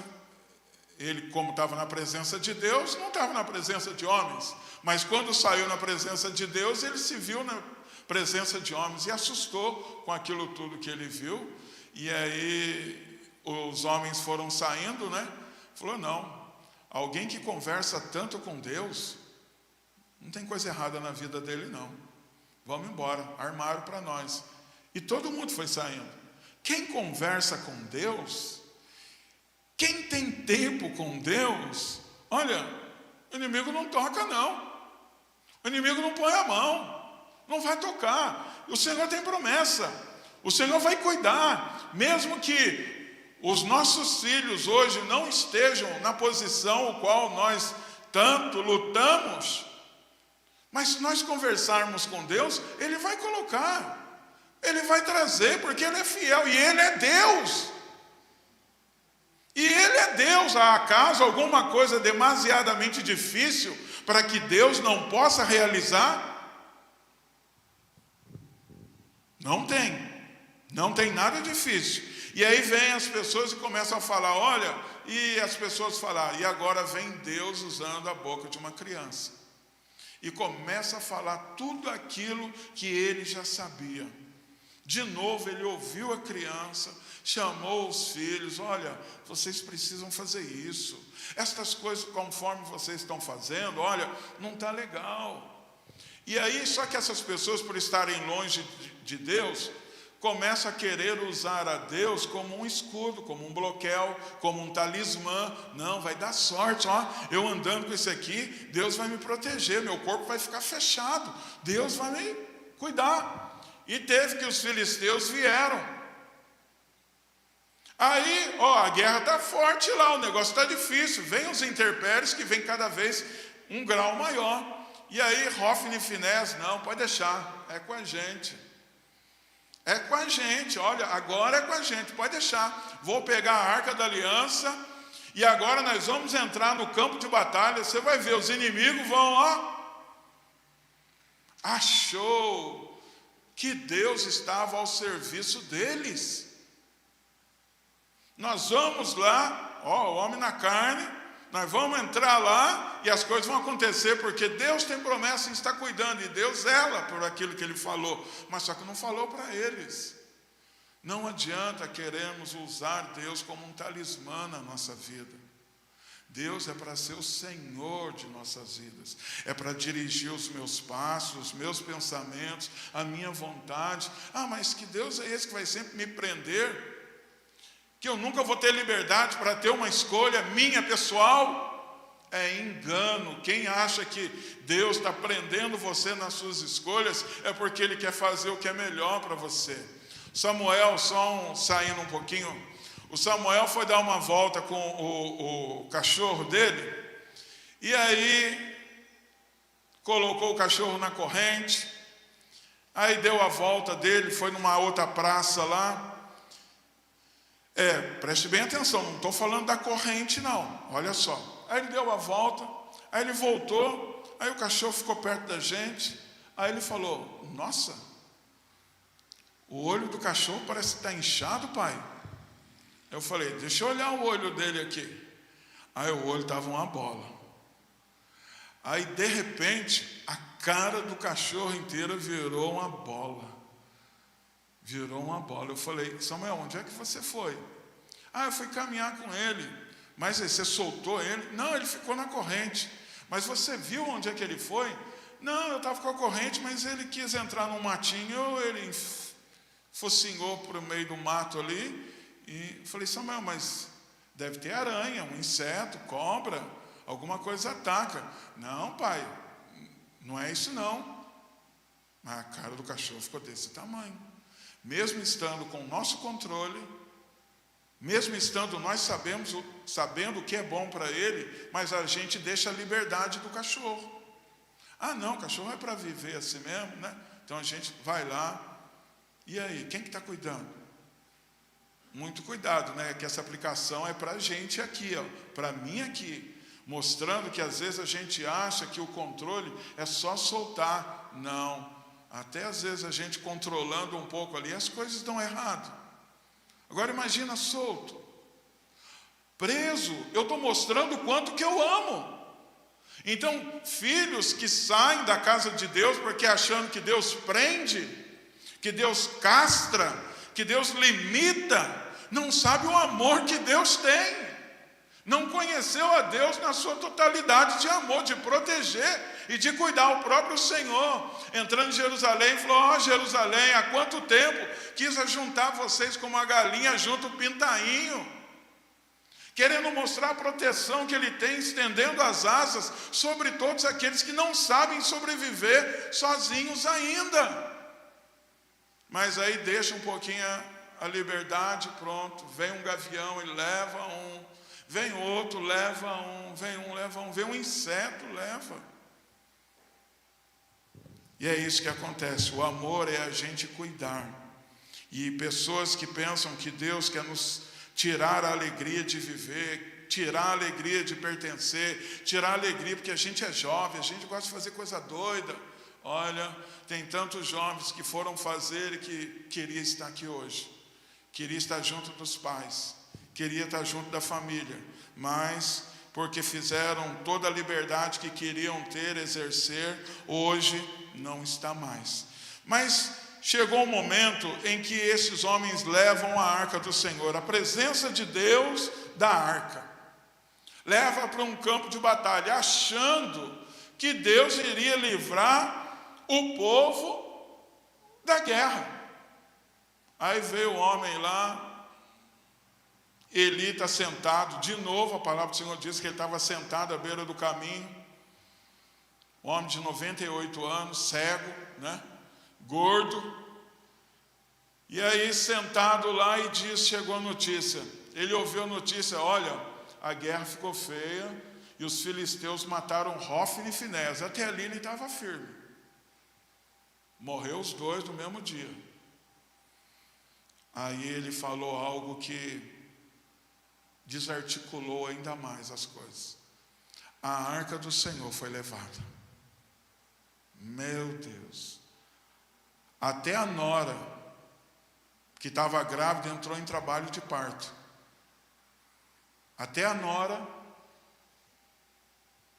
Ele, como estava na presença de Deus, não estava na presença de homens, mas quando saiu na presença de Deus, ele se viu na presença de homens e assustou com aquilo tudo que ele viu. E aí os homens foram saindo, né? Falou, não, alguém que conversa tanto com Deus, não tem coisa errada na vida dele, não. Vamos embora. Armaram para nós. E todo mundo foi saindo. Quem conversa com Deus, quem tem tempo com Deus, olha, o inimigo não toca, não. O inimigo não põe a mão, não vai tocar. O Senhor tem promessa. O Senhor vai cuidar, mesmo que os nossos filhos hoje não estejam na posição o qual nós tanto lutamos, mas se nós conversarmos com Deus, Ele vai colocar, Ele vai trazer, porque Ele é fiel, e Ele é Deus. E Ele é Deus. Há acaso alguma coisa demasiadamente difícil para que Deus não possa realizar? Não tem nada difícil. E aí vem as pessoas e começam a falar, olha, e as pessoas falam, e agora vem Deus usando a boca de uma criança. E começa a falar tudo aquilo que ele já sabia. De novo ele ouviu a criança, chamou os filhos, olha, vocês precisam fazer isso. Estas coisas conforme vocês estão fazendo, olha, não está legal. E aí, só que essas pessoas, por estarem longe de Deus, começam a querer usar a Deus como um escudo, como um bloqueio, como um talismã. Não, vai dar sorte, ó, eu andando com esse aqui, Deus vai me proteger, meu corpo vai ficar fechado, Deus vai me cuidar. E teve que os filisteus vieram. Aí, ó, a guerra está forte lá, o negócio está difícil, vem os intempéries que vem cada vez um grau maior. E aí, Hofni e Finés, não, pode deixar, é com a gente. É com a gente, olha, agora é com a gente, pode deixar. Vou pegar a Arca da Aliança e agora nós vamos entrar no campo de batalha. Você vai ver, os inimigos vão, ó. Achou que Deus estava ao serviço deles. Nós vamos lá, ó, o homem na carne, nós vamos entrar lá e as coisas vão acontecer, porque Deus tem promessa em estar cuidando, e Deus zela por aquilo que Ele falou, mas só que não falou para eles. Não adianta queremos usar Deus como um talismã na nossa vida. Deus é para ser o Senhor de nossas vidas, é para dirigir os meus passos, os meus pensamentos, a minha vontade. Ah, mas que Deus é esse que vai sempre me prender? Que eu nunca vou ter liberdade para ter uma escolha minha pessoal? É engano. Quem acha que Deus está prendendo você nas suas escolhas é porque Ele quer fazer o que é melhor para você. Samuel, saindo um pouquinho, o Samuel foi dar uma volta com o cachorro dele, e aí colocou o cachorro na corrente, aí deu a volta dele, foi numa outra praça lá. Preste bem atenção, não estou falando da corrente não, olha só. Aí ele deu a volta, aí ele voltou, aí o cachorro ficou perto da gente, aí ele falou, nossa, o olho do cachorro parece que está inchado, pai. Eu falei, deixa eu olhar o olho dele aqui. Aí o olho estava uma bola. Aí de repente, a cara do cachorro inteira virou uma bola. Virou uma bola. Eu falei, Samuel, onde é que você foi? Eu fui caminhar com ele. Mas aí, você soltou ele? Não, ele ficou na corrente. Mas você viu onde é que ele foi? Não, eu estava com a corrente, mas ele quis entrar num matinho, ele focinhou para o meio do mato ali. E eu falei, Samuel, mas deve ter aranha, um inseto, cobra, alguma coisa ataca. Não, pai, não é isso não. Mas a cara do cachorro ficou desse tamanho. Mesmo estando com o nosso controle, mesmo estando nós sabendo o que é bom para ele, mas a gente deixa a liberdade do cachorro. Não, o cachorro é para viver assim mesmo, né? Então a gente vai lá, e aí, quem que está cuidando? Muito cuidado, né? Que essa aplicação é para a gente aqui, ó, para mim aqui, mostrando que às vezes a gente acha que o controle é só soltar. Não, até às vezes a gente controlando um pouco ali, as coisas dão errado. Agora imagina solto, preso, eu estou mostrando o quanto que eu amo. Então, filhos que saem da casa de Deus porque achando que Deus prende, que Deus castra, que Deus limita, não sabe o amor que Deus tem, não conheceu a Deus na sua totalidade de amor, de proteger e de cuidar. O próprio Senhor, entrando em Jerusalém, falou, Jerusalém, há quanto tempo quis ajuntar vocês como a galinha junto o pintainho, querendo mostrar a proteção que Ele tem, estendendo as asas sobre todos aqueles que não sabem sobreviver sozinhos ainda. Mas aí deixa um pouquinho a liberdade, pronto, vem um gavião e leva um, vem outro, leva um, vem um inseto, leva. E é isso que acontece, o amor é a gente cuidar. E pessoas que pensam que Deus quer nos tirar a alegria de viver, tirar a alegria de pertencer, tirar a alegria porque a gente é jovem, a gente gosta de fazer coisa doida. Olha, tem tantos jovens que foram fazer e que queria estar aqui hoje, queria estar junto dos pais, queria estar junto da família, mas porque fizeram toda a liberdade que queriam ter, exercer, hoje não está mais. Mas chegou um momento em que esses homens levam a arca do Senhor, a presença de Deus da arca, leva para um campo de batalha, achando que Deus iria livrar o povo da guerra. Aí veio o homem lá, Eli está sentado, de novo a palavra do Senhor diz que ele estava sentado à beira do caminho, um homem de 98 anos, cego, né? Gordo. E aí sentado lá e diz, chegou a notícia, ele ouviu a notícia, olha, a guerra ficou feia e os filisteus mataram Hofni e Finés. Até ali ele estava firme. Morreu os dois no mesmo dia. Aí ele falou algo que desarticulou ainda mais as coisas. A arca do Senhor foi levada. Meu Deus. Até a nora, que estava grávida, entrou em trabalho de parto. Até a nora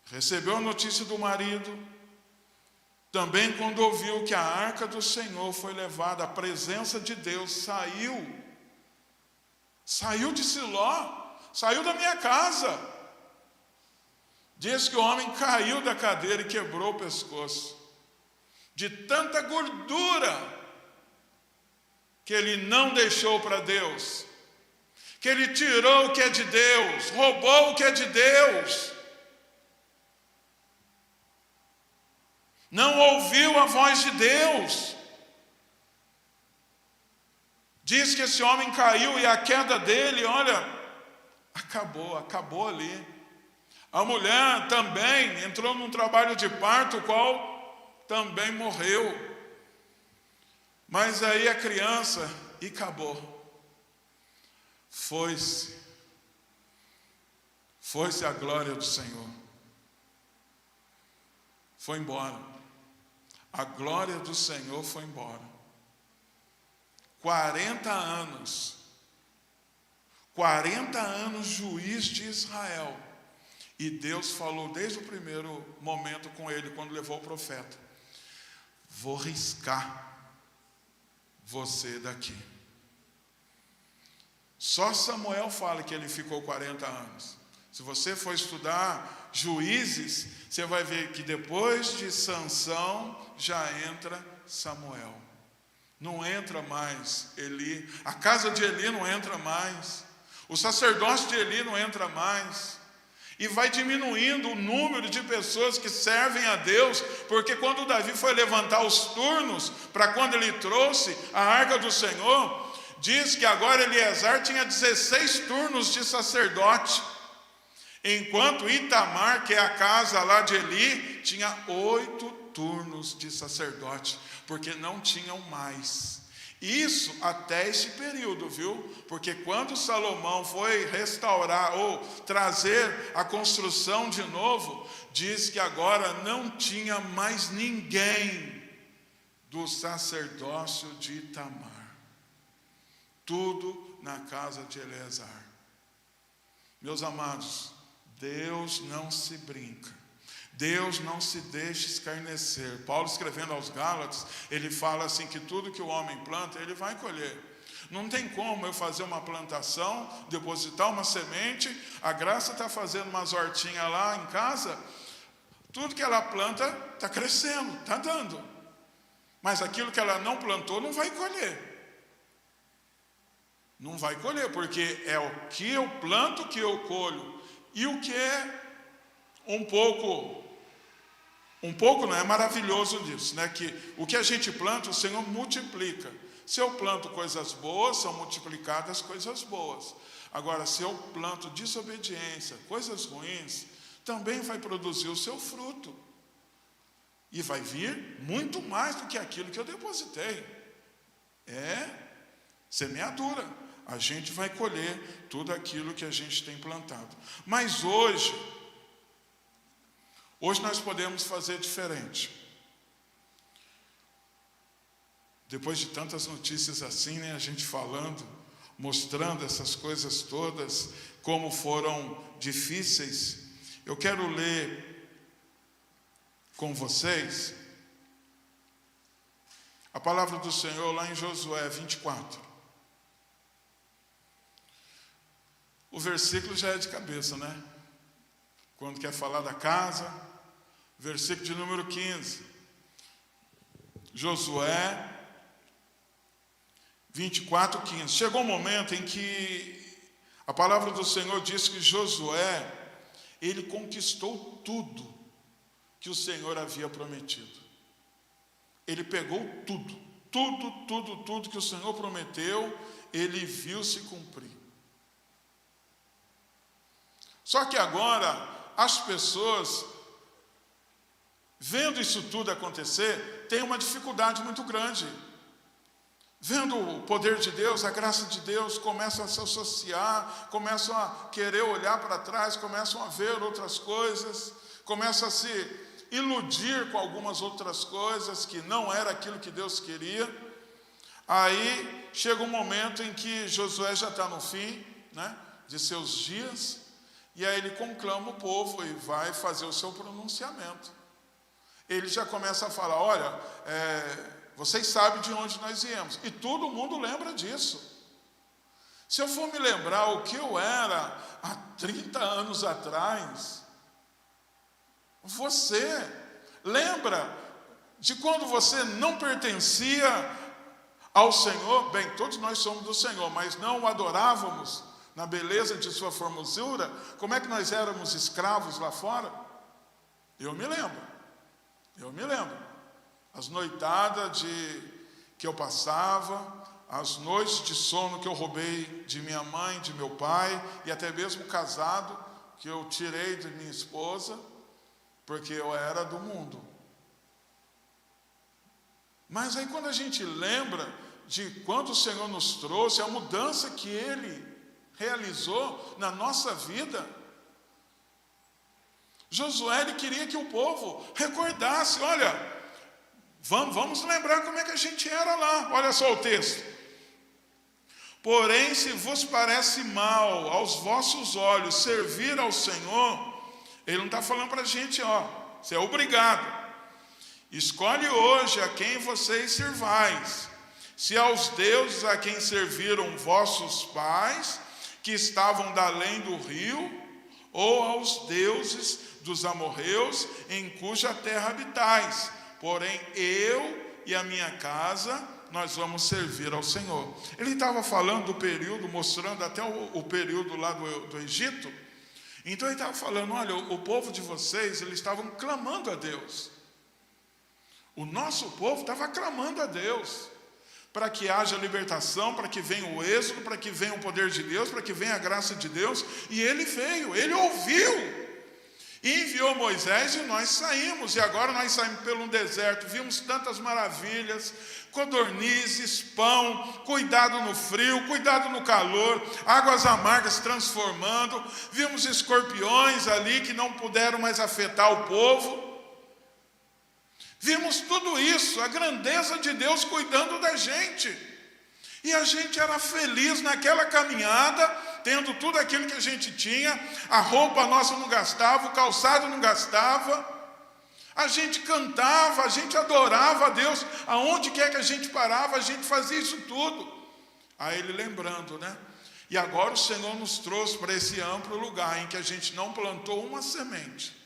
recebeu a notícia do marido, também quando ouviu que a arca do Senhor foi levada, a presença de Deus saiu de Siló, saiu da minha casa. Diz que o homem caiu da cadeira e quebrou o pescoço, de tanta gordura que ele não deixou para Deus, que ele tirou o que é de Deus, roubou o que é de Deus, não ouviu a voz de Deus. Diz que esse homem caiu e a queda dele, olha, acabou ali. A mulher também entrou num trabalho de parto, o qual também morreu. Mas aí a criança, e acabou. Foi-se a glória do Senhor. Foi embora. A glória do Senhor foi embora. 40 anos juiz de Israel. E Deus falou desde o primeiro momento com ele, quando levou o profeta: vou riscar você daqui. Só Samuel fala que ele ficou 40 anos. Se você for estudar Juízes, você vai ver que depois de Sansão já entra Samuel. Não entra mais Eli. A casa de Eli não entra mais. O sacerdócio de Eli não entra mais. E vai diminuindo o número de pessoas que servem a Deus, porque quando Davi foi levantar os turnos, para quando ele trouxe a arca do Senhor, diz que agora Eleazar tinha 16 turnos de sacerdote, enquanto Itamar, que é a casa lá de Eli, tinha 8 turnos de sacerdote, porque não tinham mais. Isso até esse período, viu? Porque quando Salomão foi restaurar ou trazer a construção de novo, diz que agora não tinha mais ninguém do sacerdócio de Itamar. Tudo na casa de Eleazar. Meus amados, Deus não se brinca. Deus não se deixa escarnecer. Paulo, escrevendo aos Gálatas, ele fala assim, que tudo que o homem planta, ele vai colher. Não tem como eu fazer uma plantação, depositar uma semente, a Graça está fazendo umas hortinhas lá em casa, tudo que ela planta está crescendo, está dando. Mas aquilo que ela não plantou não vai colher. Não vai colher, porque é o que eu planto que eu colho. E o que é um pouco não é maravilhoso nisso, né? Que o que a gente planta, o Senhor multiplica. Se eu planto coisas boas, são multiplicadas coisas boas. Agora, se eu planto desobediência, coisas ruins, também vai produzir o seu fruto. E vai vir muito mais do que aquilo que eu depositei. É semeadura. A gente vai colher tudo aquilo que a gente tem plantado. Mas hoje nós podemos fazer diferente. Depois de tantas notícias assim, né, a gente falando, mostrando essas coisas todas, como foram difíceis, eu quero ler com vocês A palavra do Senhor lá em Josué 24. O versículo já é de cabeça, né? Quando quer falar da casa, versículo de número 15. Josué 24, 15. Chegou um momento em que a palavra do Senhor diz que Josué, ele conquistou tudo que o Senhor havia prometido. Ele pegou tudo que o Senhor prometeu, ele viu se cumprir. Só que agora, as pessoas, vendo isso tudo acontecer, têm uma dificuldade muito grande. Vendo o poder de Deus, a graça de Deus, começam a se associar, começam a querer olhar para trás, começam a ver outras coisas, começam a se iludir com algumas outras coisas que não era aquilo que Deus queria. Aí chega um momento em que Josué já está no fim, né, de seus dias, e aí ele conclama o povo e vai fazer o seu pronunciamento. Ele já começa a falar, olha, vocês sabem de onde nós viemos. E todo mundo lembra disso. Se eu for me lembrar o que eu era há 30 anos atrás, você lembra de quando você não pertencia ao Senhor? Bem, todos nós somos do Senhor, mas não o adorávamos na beleza de sua formosura. Como é que nós éramos escravos lá fora? Eu me lembro. As noitadas que eu passava, as noites de sono que eu roubei de minha mãe, de meu pai, e até mesmo casado, que eu tirei de minha esposa, porque eu era do mundo. Mas aí quando a gente lembra de quando o Senhor nos trouxe, a mudança que Ele realizou na nossa vida, Josué, ele queria que o povo recordasse, olha, vamos lembrar como é que a gente era lá. Olha só o texto. Porém, se vos parece mal aos vossos olhos servir ao Senhor, ele não está falando para a gente, você é obrigado. Escolhe hoje a quem vocês servais, se aos deuses a quem serviram vossos pais, que estavam da além do rio, ou aos deuses dos amorreus, em cuja terra habitais. Porém, eu e a minha casa, nós vamos servir ao Senhor. Ele estava falando do período, mostrando até o período lá do Egito. Então ele estava falando, olha, o povo de vocês, eles estavam clamando a Deus. O nosso povo estava clamando a Deus, para que haja libertação, para que venha o êxodo, para que venha o poder de Deus, para que venha a graça de Deus. E ele veio, ele ouviu. E enviou Moisés e nós saímos. E agora nós saímos pelo deserto, vimos tantas maravilhas, codornizes, pão, cuidado no frio, cuidado no calor, águas amargas transformando, vimos escorpiões ali que não puderam mais afetar o povo. Vimos tudo isso, a grandeza de Deus cuidando da gente. E a gente era feliz naquela caminhada, tendo tudo aquilo que a gente tinha, a roupa nossa não gastava, o calçado não gastava, a gente cantava, a gente adorava a Deus, aonde quer que a gente parava, a gente fazia isso tudo. Aí ele lembrando, né? E agora o Senhor nos trouxe para esse amplo lugar em que a gente não plantou uma semente.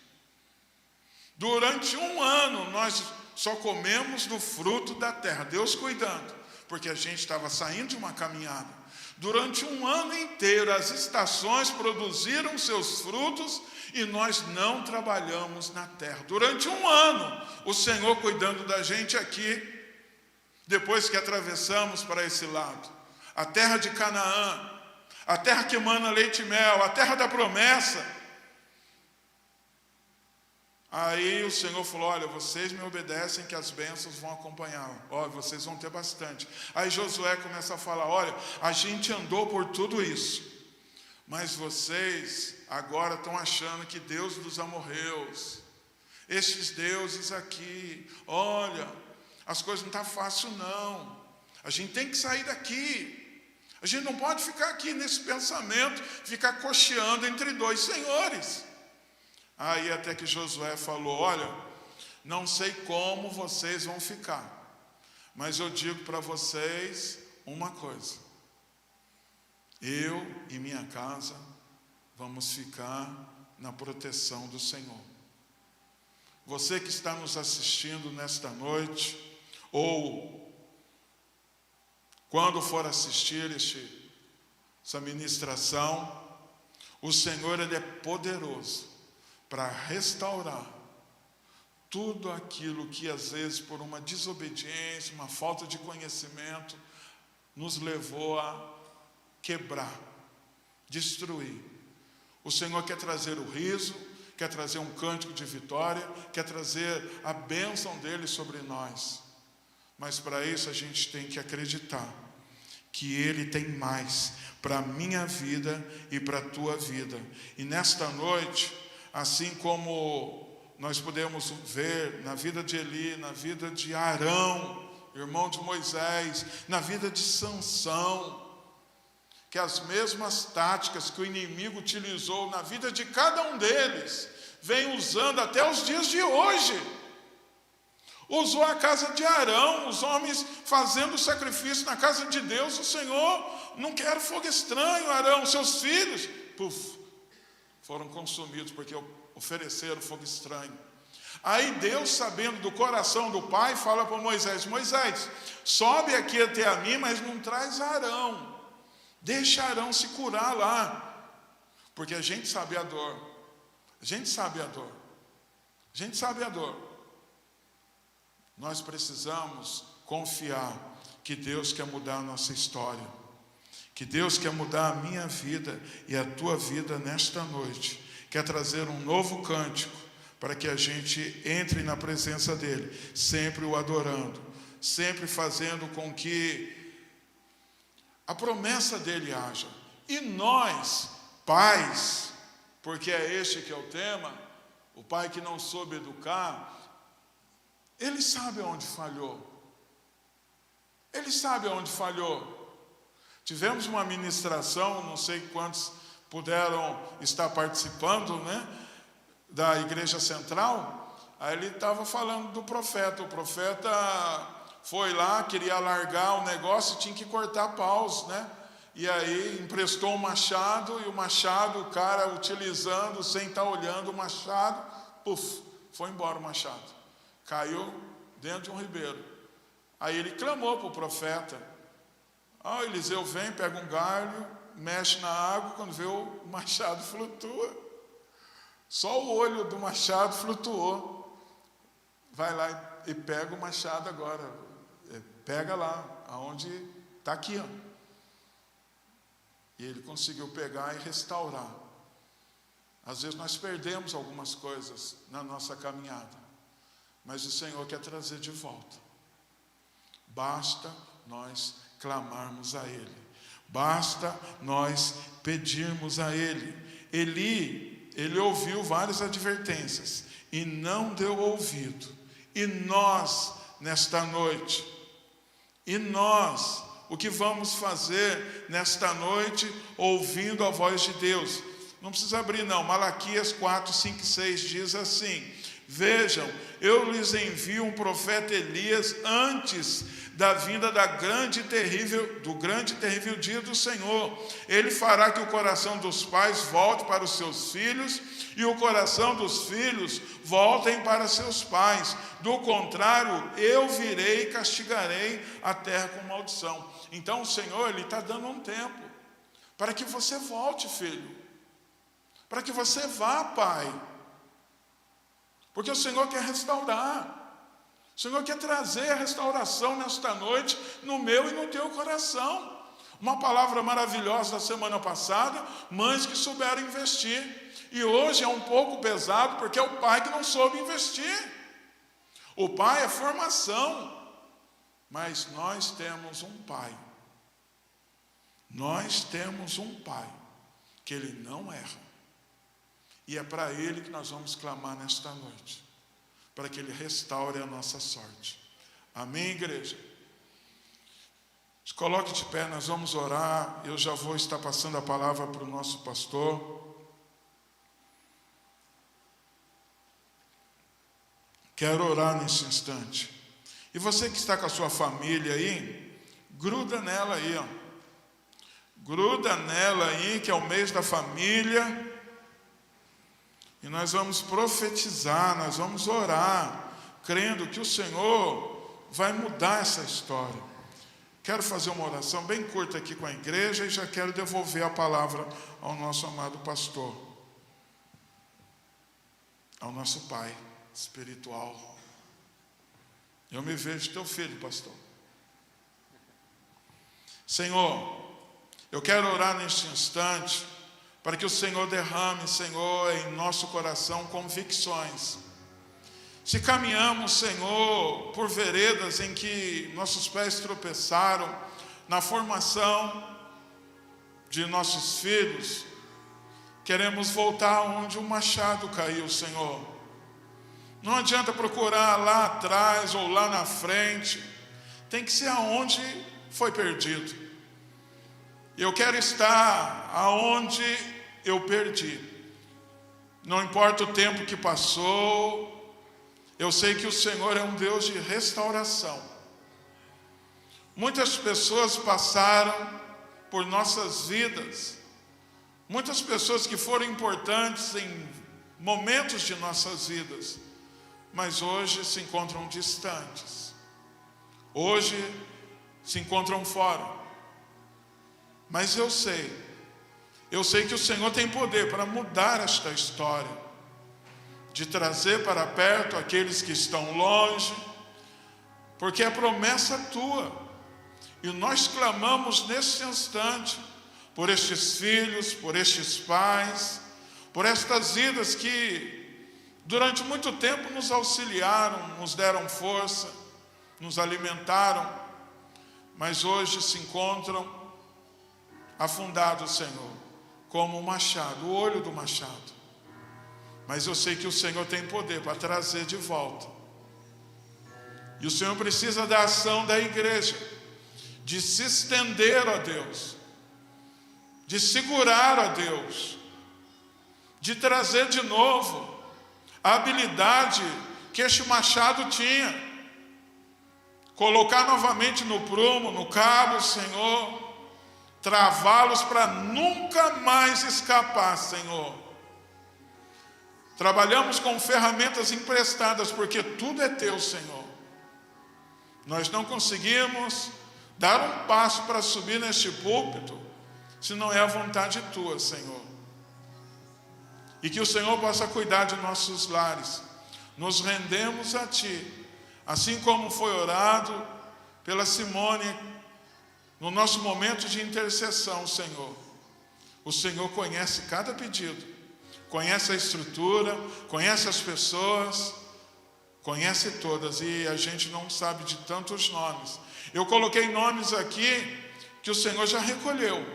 Durante um ano nós só comemos do fruto da terra, Deus cuidando, porque a gente estava saindo de uma caminhada. Durante um ano inteiro as estações produziram seus frutos e nós não trabalhamos na terra. Durante um ano o Senhor cuidando da gente aqui, depois que atravessamos para esse lado, a terra de Canaã, a terra que emana leite e mel, a terra da promessa. Aí o Senhor falou, olha, vocês me obedecem que as bênçãos vão acompanhar, olha, vocês vão ter bastante. Aí Josué começa a falar, olha, a gente andou por tudo isso, mas vocês agora estão achando que Deus dos amorreus, estes deuses aqui, olha, as coisas não estão fácil não, a gente tem que sair daqui, a gente não pode ficar aqui nesse pensamento, ficar cocheando entre dois senhores. Aí até que Josué falou, olha, não sei como vocês vão ficar, Mas eu digo para vocês uma coisa: eu e minha casa vamos ficar na proteção do Senhor. Você que está nos assistindo nesta noite, ou quando for assistir essa ministração, o Senhor, Ele é poderoso para restaurar tudo aquilo que às vezes por uma desobediência, uma falta de conhecimento, nos levou a quebrar, destruir. O Senhor quer trazer o riso, quer trazer um cântico de vitória, quer trazer a bênção dEle sobre nós. Mas para isso a gente tem que acreditar que Ele tem mais para a minha vida e para a tua vida. E nesta noite, assim como nós podemos ver na vida de Eli, na vida de Arão, irmão de Moisés, na vida de Sansão, que as mesmas táticas que o inimigo utilizou na vida de cada um deles, vem usando até os dias de hoje. Usou a casa de Arão, os homens fazendo sacrifício na casa de Deus. O Senhor não quer fogo estranho, Arão, seus filhos, foram consumidos porque ofereceram fogo estranho. Aí Deus, sabendo do coração do pai, fala para Moisés: Moisés, sobe aqui até a mim, mas não traz Arão. Deixa Arão se curar lá. Porque a gente sabe a dor. A gente sabe a dor. A gente sabe a dor. Nós precisamos confiar que Deus quer mudar a nossa história. Que Deus quer mudar a minha vida e a tua vida nesta noite. Quer trazer um novo cântico para que a gente entre na presença dEle, sempre o adorando, sempre fazendo com que a promessa dEle haja. E nós, pais, porque é este que é o tema, o pai que não soube educar, ele sabe onde falhou. Ele sabe onde falhou. Tivemos uma ministração, não sei quantos puderam estar participando, né, da Igreja Central. Aí ele estava falando do profeta. O profeta foi lá, queria alargar o negócio e tinha que cortar paus, né? E aí emprestou um machado, e o machado, o cara utilizando, sem estar olhando o machado, foi embora o machado. Caiu dentro de um ribeiro. Aí ele clamou para o profeta. Eliseu vem, pega um galho, mexe na água, quando vê o machado flutua. Só o olho do machado flutuou. Vai lá e pega o machado agora. Pega lá, aonde está aqui, ó. E ele conseguiu pegar e restaurar. Às vezes nós perdemos algumas coisas na nossa caminhada, mas o Senhor quer trazer de volta. Basta nós clamarmos a Ele. Basta nós pedirmos a Ele. Ele ouviu várias advertências e não deu ouvido. E nós, nesta noite, o que vamos fazer nesta noite, ouvindo a voz de Deus? Não precisa abrir não, Malaquias 4, 5 e 6 diz assim: vejam, eu lhes envio um profeta Elias antes da vinda do grande e terrível dia do Senhor. Ele fará que o coração dos pais volte para os seus filhos, e o coração dos filhos voltem para seus pais. Do contrário, eu virei e castigarei a terra com maldição. Então o Senhor, Ele está dando um tempo para que você volte, filho, para que você vá, pai, porque o Senhor quer restaurar. O Senhor quer trazer a restauração nesta noite, no meu e no teu coração. Uma palavra maravilhosa da semana passada: mães que souberam investir. E hoje é um pouco pesado, porque é o pai que não soube investir. O pai é formação, mas nós temos um pai. Nós temos um pai que Ele não erra. E é para Ele que nós vamos clamar nesta noite, para que Ele restaure a nossa sorte. Amém, igreja? Se coloque de pé, nós vamos orar. Eu já vou estar passando a palavra para o nosso pastor. Quero orar nesse instante. E você que está com a sua família aí, gruda nela aí, ó. Gruda nela aí, que é o mês da família. E nós vamos profetizar, nós vamos orar, crendo que o Senhor vai mudar essa história. Quero fazer uma oração bem curta aqui com a igreja e já quero devolver a palavra ao nosso amado pastor, ao nosso Pai espiritual. Eu me vejo teu filho, pastor. Senhor, eu quero orar neste instante para que o Senhor derrame, Senhor, em nosso coração convicções. Se caminhamos, Senhor, por veredas em que nossos pés tropeçaram na formação de nossos filhos, queremos voltar onde o machado caiu, Senhor. Não adianta procurar lá atrás ou lá na frente, tem que ser aonde foi perdido. Eu quero estar aonde eu perdi. Não importa o tempo que passou, eu sei que o Senhor é um Deus de restauração. Muitas pessoas passaram por nossas vidas, muitas pessoas que foram importantes em momentos de nossas vidas, mas hoje se encontram distantes, hoje se encontram fora. Mas eu sei que o Senhor tem poder para mudar esta história, de trazer para perto aqueles que estão longe, porque é promessa tua, e nós clamamos nesse instante, por estes filhos, por estes pais, por estas vidas que durante muito tempo nos auxiliaram, nos deram força, nos alimentaram, mas hoje se encontram afundados, Senhor, como um machado, o olho do machado. Mas eu sei que o Senhor tem poder para trazer de volta. E o Senhor precisa da ação da igreja, de se estender a Deus, de segurar a Deus, de trazer de novo a habilidade que este machado tinha, colocar novamente no prumo, no cabo, Senhor, travá-los para nunca mais escapar, Senhor. Trabalhamos com ferramentas emprestadas, porque tudo é teu, Senhor. Nós não conseguimos dar um passo para subir neste púlpito, se não é a vontade tua, Senhor. E que o Senhor possa cuidar de nossos lares. Nos rendemos a ti, assim como foi orado pela Simone, no nosso momento de intercessão, Senhor. O Senhor conhece cada pedido, conhece a estrutura, conhece as pessoas, conhece todas, e a gente não sabe de tantos nomes. Eu coloquei nomes aqui que o Senhor já recolheu.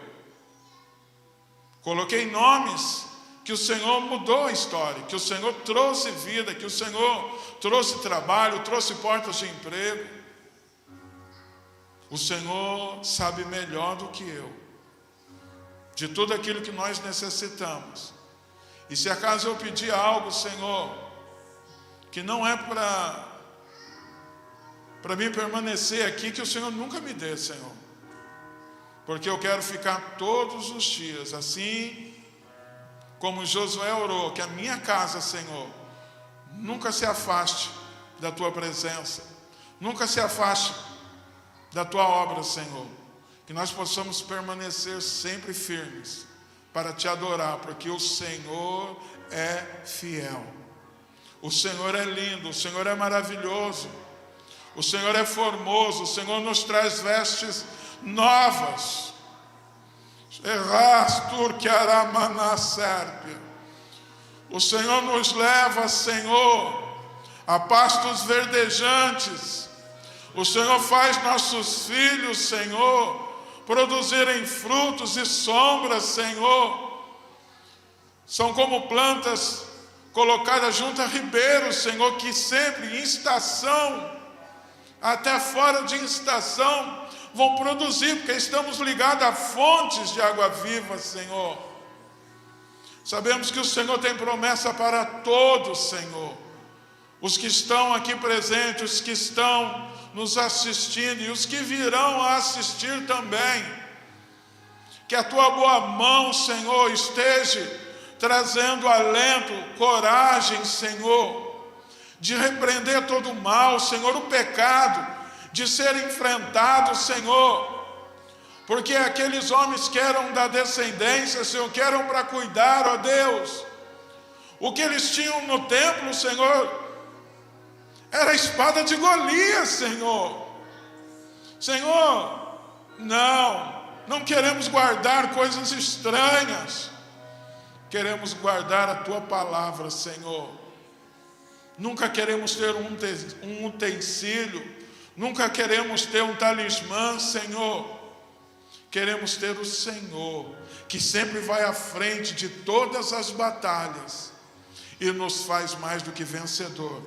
Coloquei nomes que o Senhor mudou a história, que o Senhor trouxe vida, que o Senhor trouxe trabalho, trouxe portas de emprego. O Senhor sabe melhor do que eu de tudo aquilo que nós necessitamos. E se acaso eu pedir algo, Senhor, que não é para mim permanecer aqui, que o Senhor nunca me dê, Senhor, porque eu quero ficar todos os dias, assim como Josué orou, que a minha casa, Senhor, nunca se afaste da tua presença, nunca se afaste da tua obra, Senhor, que nós possamos permanecer sempre firmes para te adorar, porque o Senhor é fiel, o Senhor é lindo, o Senhor é maravilhoso, o Senhor é formoso, o Senhor nos traz vestes novas. O Senhor nos leva, Senhor, a pastos verdejantes. O Senhor faz nossos filhos, Senhor, produzirem frutos e sombras, Senhor. São como plantas colocadas junto a ribeiros, Senhor, que sempre em estação, até fora de estação, vão produzir, porque estamos ligados a fontes de água viva, Senhor. Sabemos que o Senhor tem promessa para todos, Senhor. Os que estão aqui presentes, os que estão nos assistindo e os que virão a assistir também. Que a tua boa mão, Senhor, esteja trazendo alento, coragem, Senhor, de repreender todo o mal, Senhor, o pecado, de ser enfrentado, Senhor, porque aqueles homens que eram da descendência, Senhor, que eram para cuidar, ó Deus, o que eles tinham no templo, Senhor, era a espada de Golias, Senhor. Senhor, não queremos guardar coisas estranhas, queremos guardar a tua palavra, Senhor. Nunca queremos ter um utensílio, nunca queremos ter um talismã, Senhor. Queremos ter o Senhor, que sempre vai à frente de todas as batalhas e nos faz mais do que vencedor.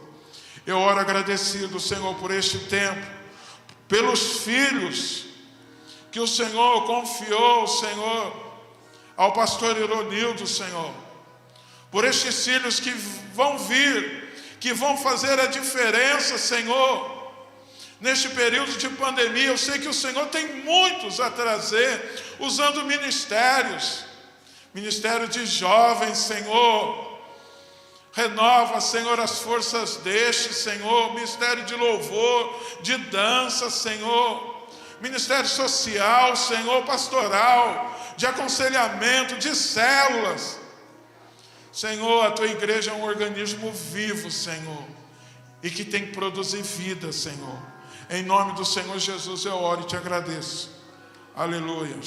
Eu oro agradecido, Senhor, por este tempo, pelos filhos que o Senhor confiou, Senhor, ao pastor Ironildo, Senhor, por estes filhos que vão vir, que vão fazer a diferença, Senhor, neste período de pandemia. Eu sei que o Senhor tem muitos a trazer, usando ministérios, ministério de jovens, Senhor. Renova, Senhor, as forças deste, Senhor, ministério de louvor, de dança, Senhor, ministério social, Senhor, pastoral, de aconselhamento, de células. Senhor, a tua igreja é um organismo vivo, Senhor, e que tem que produzir vida, Senhor. Em nome do Senhor Jesus eu oro e te agradeço. Aleluia.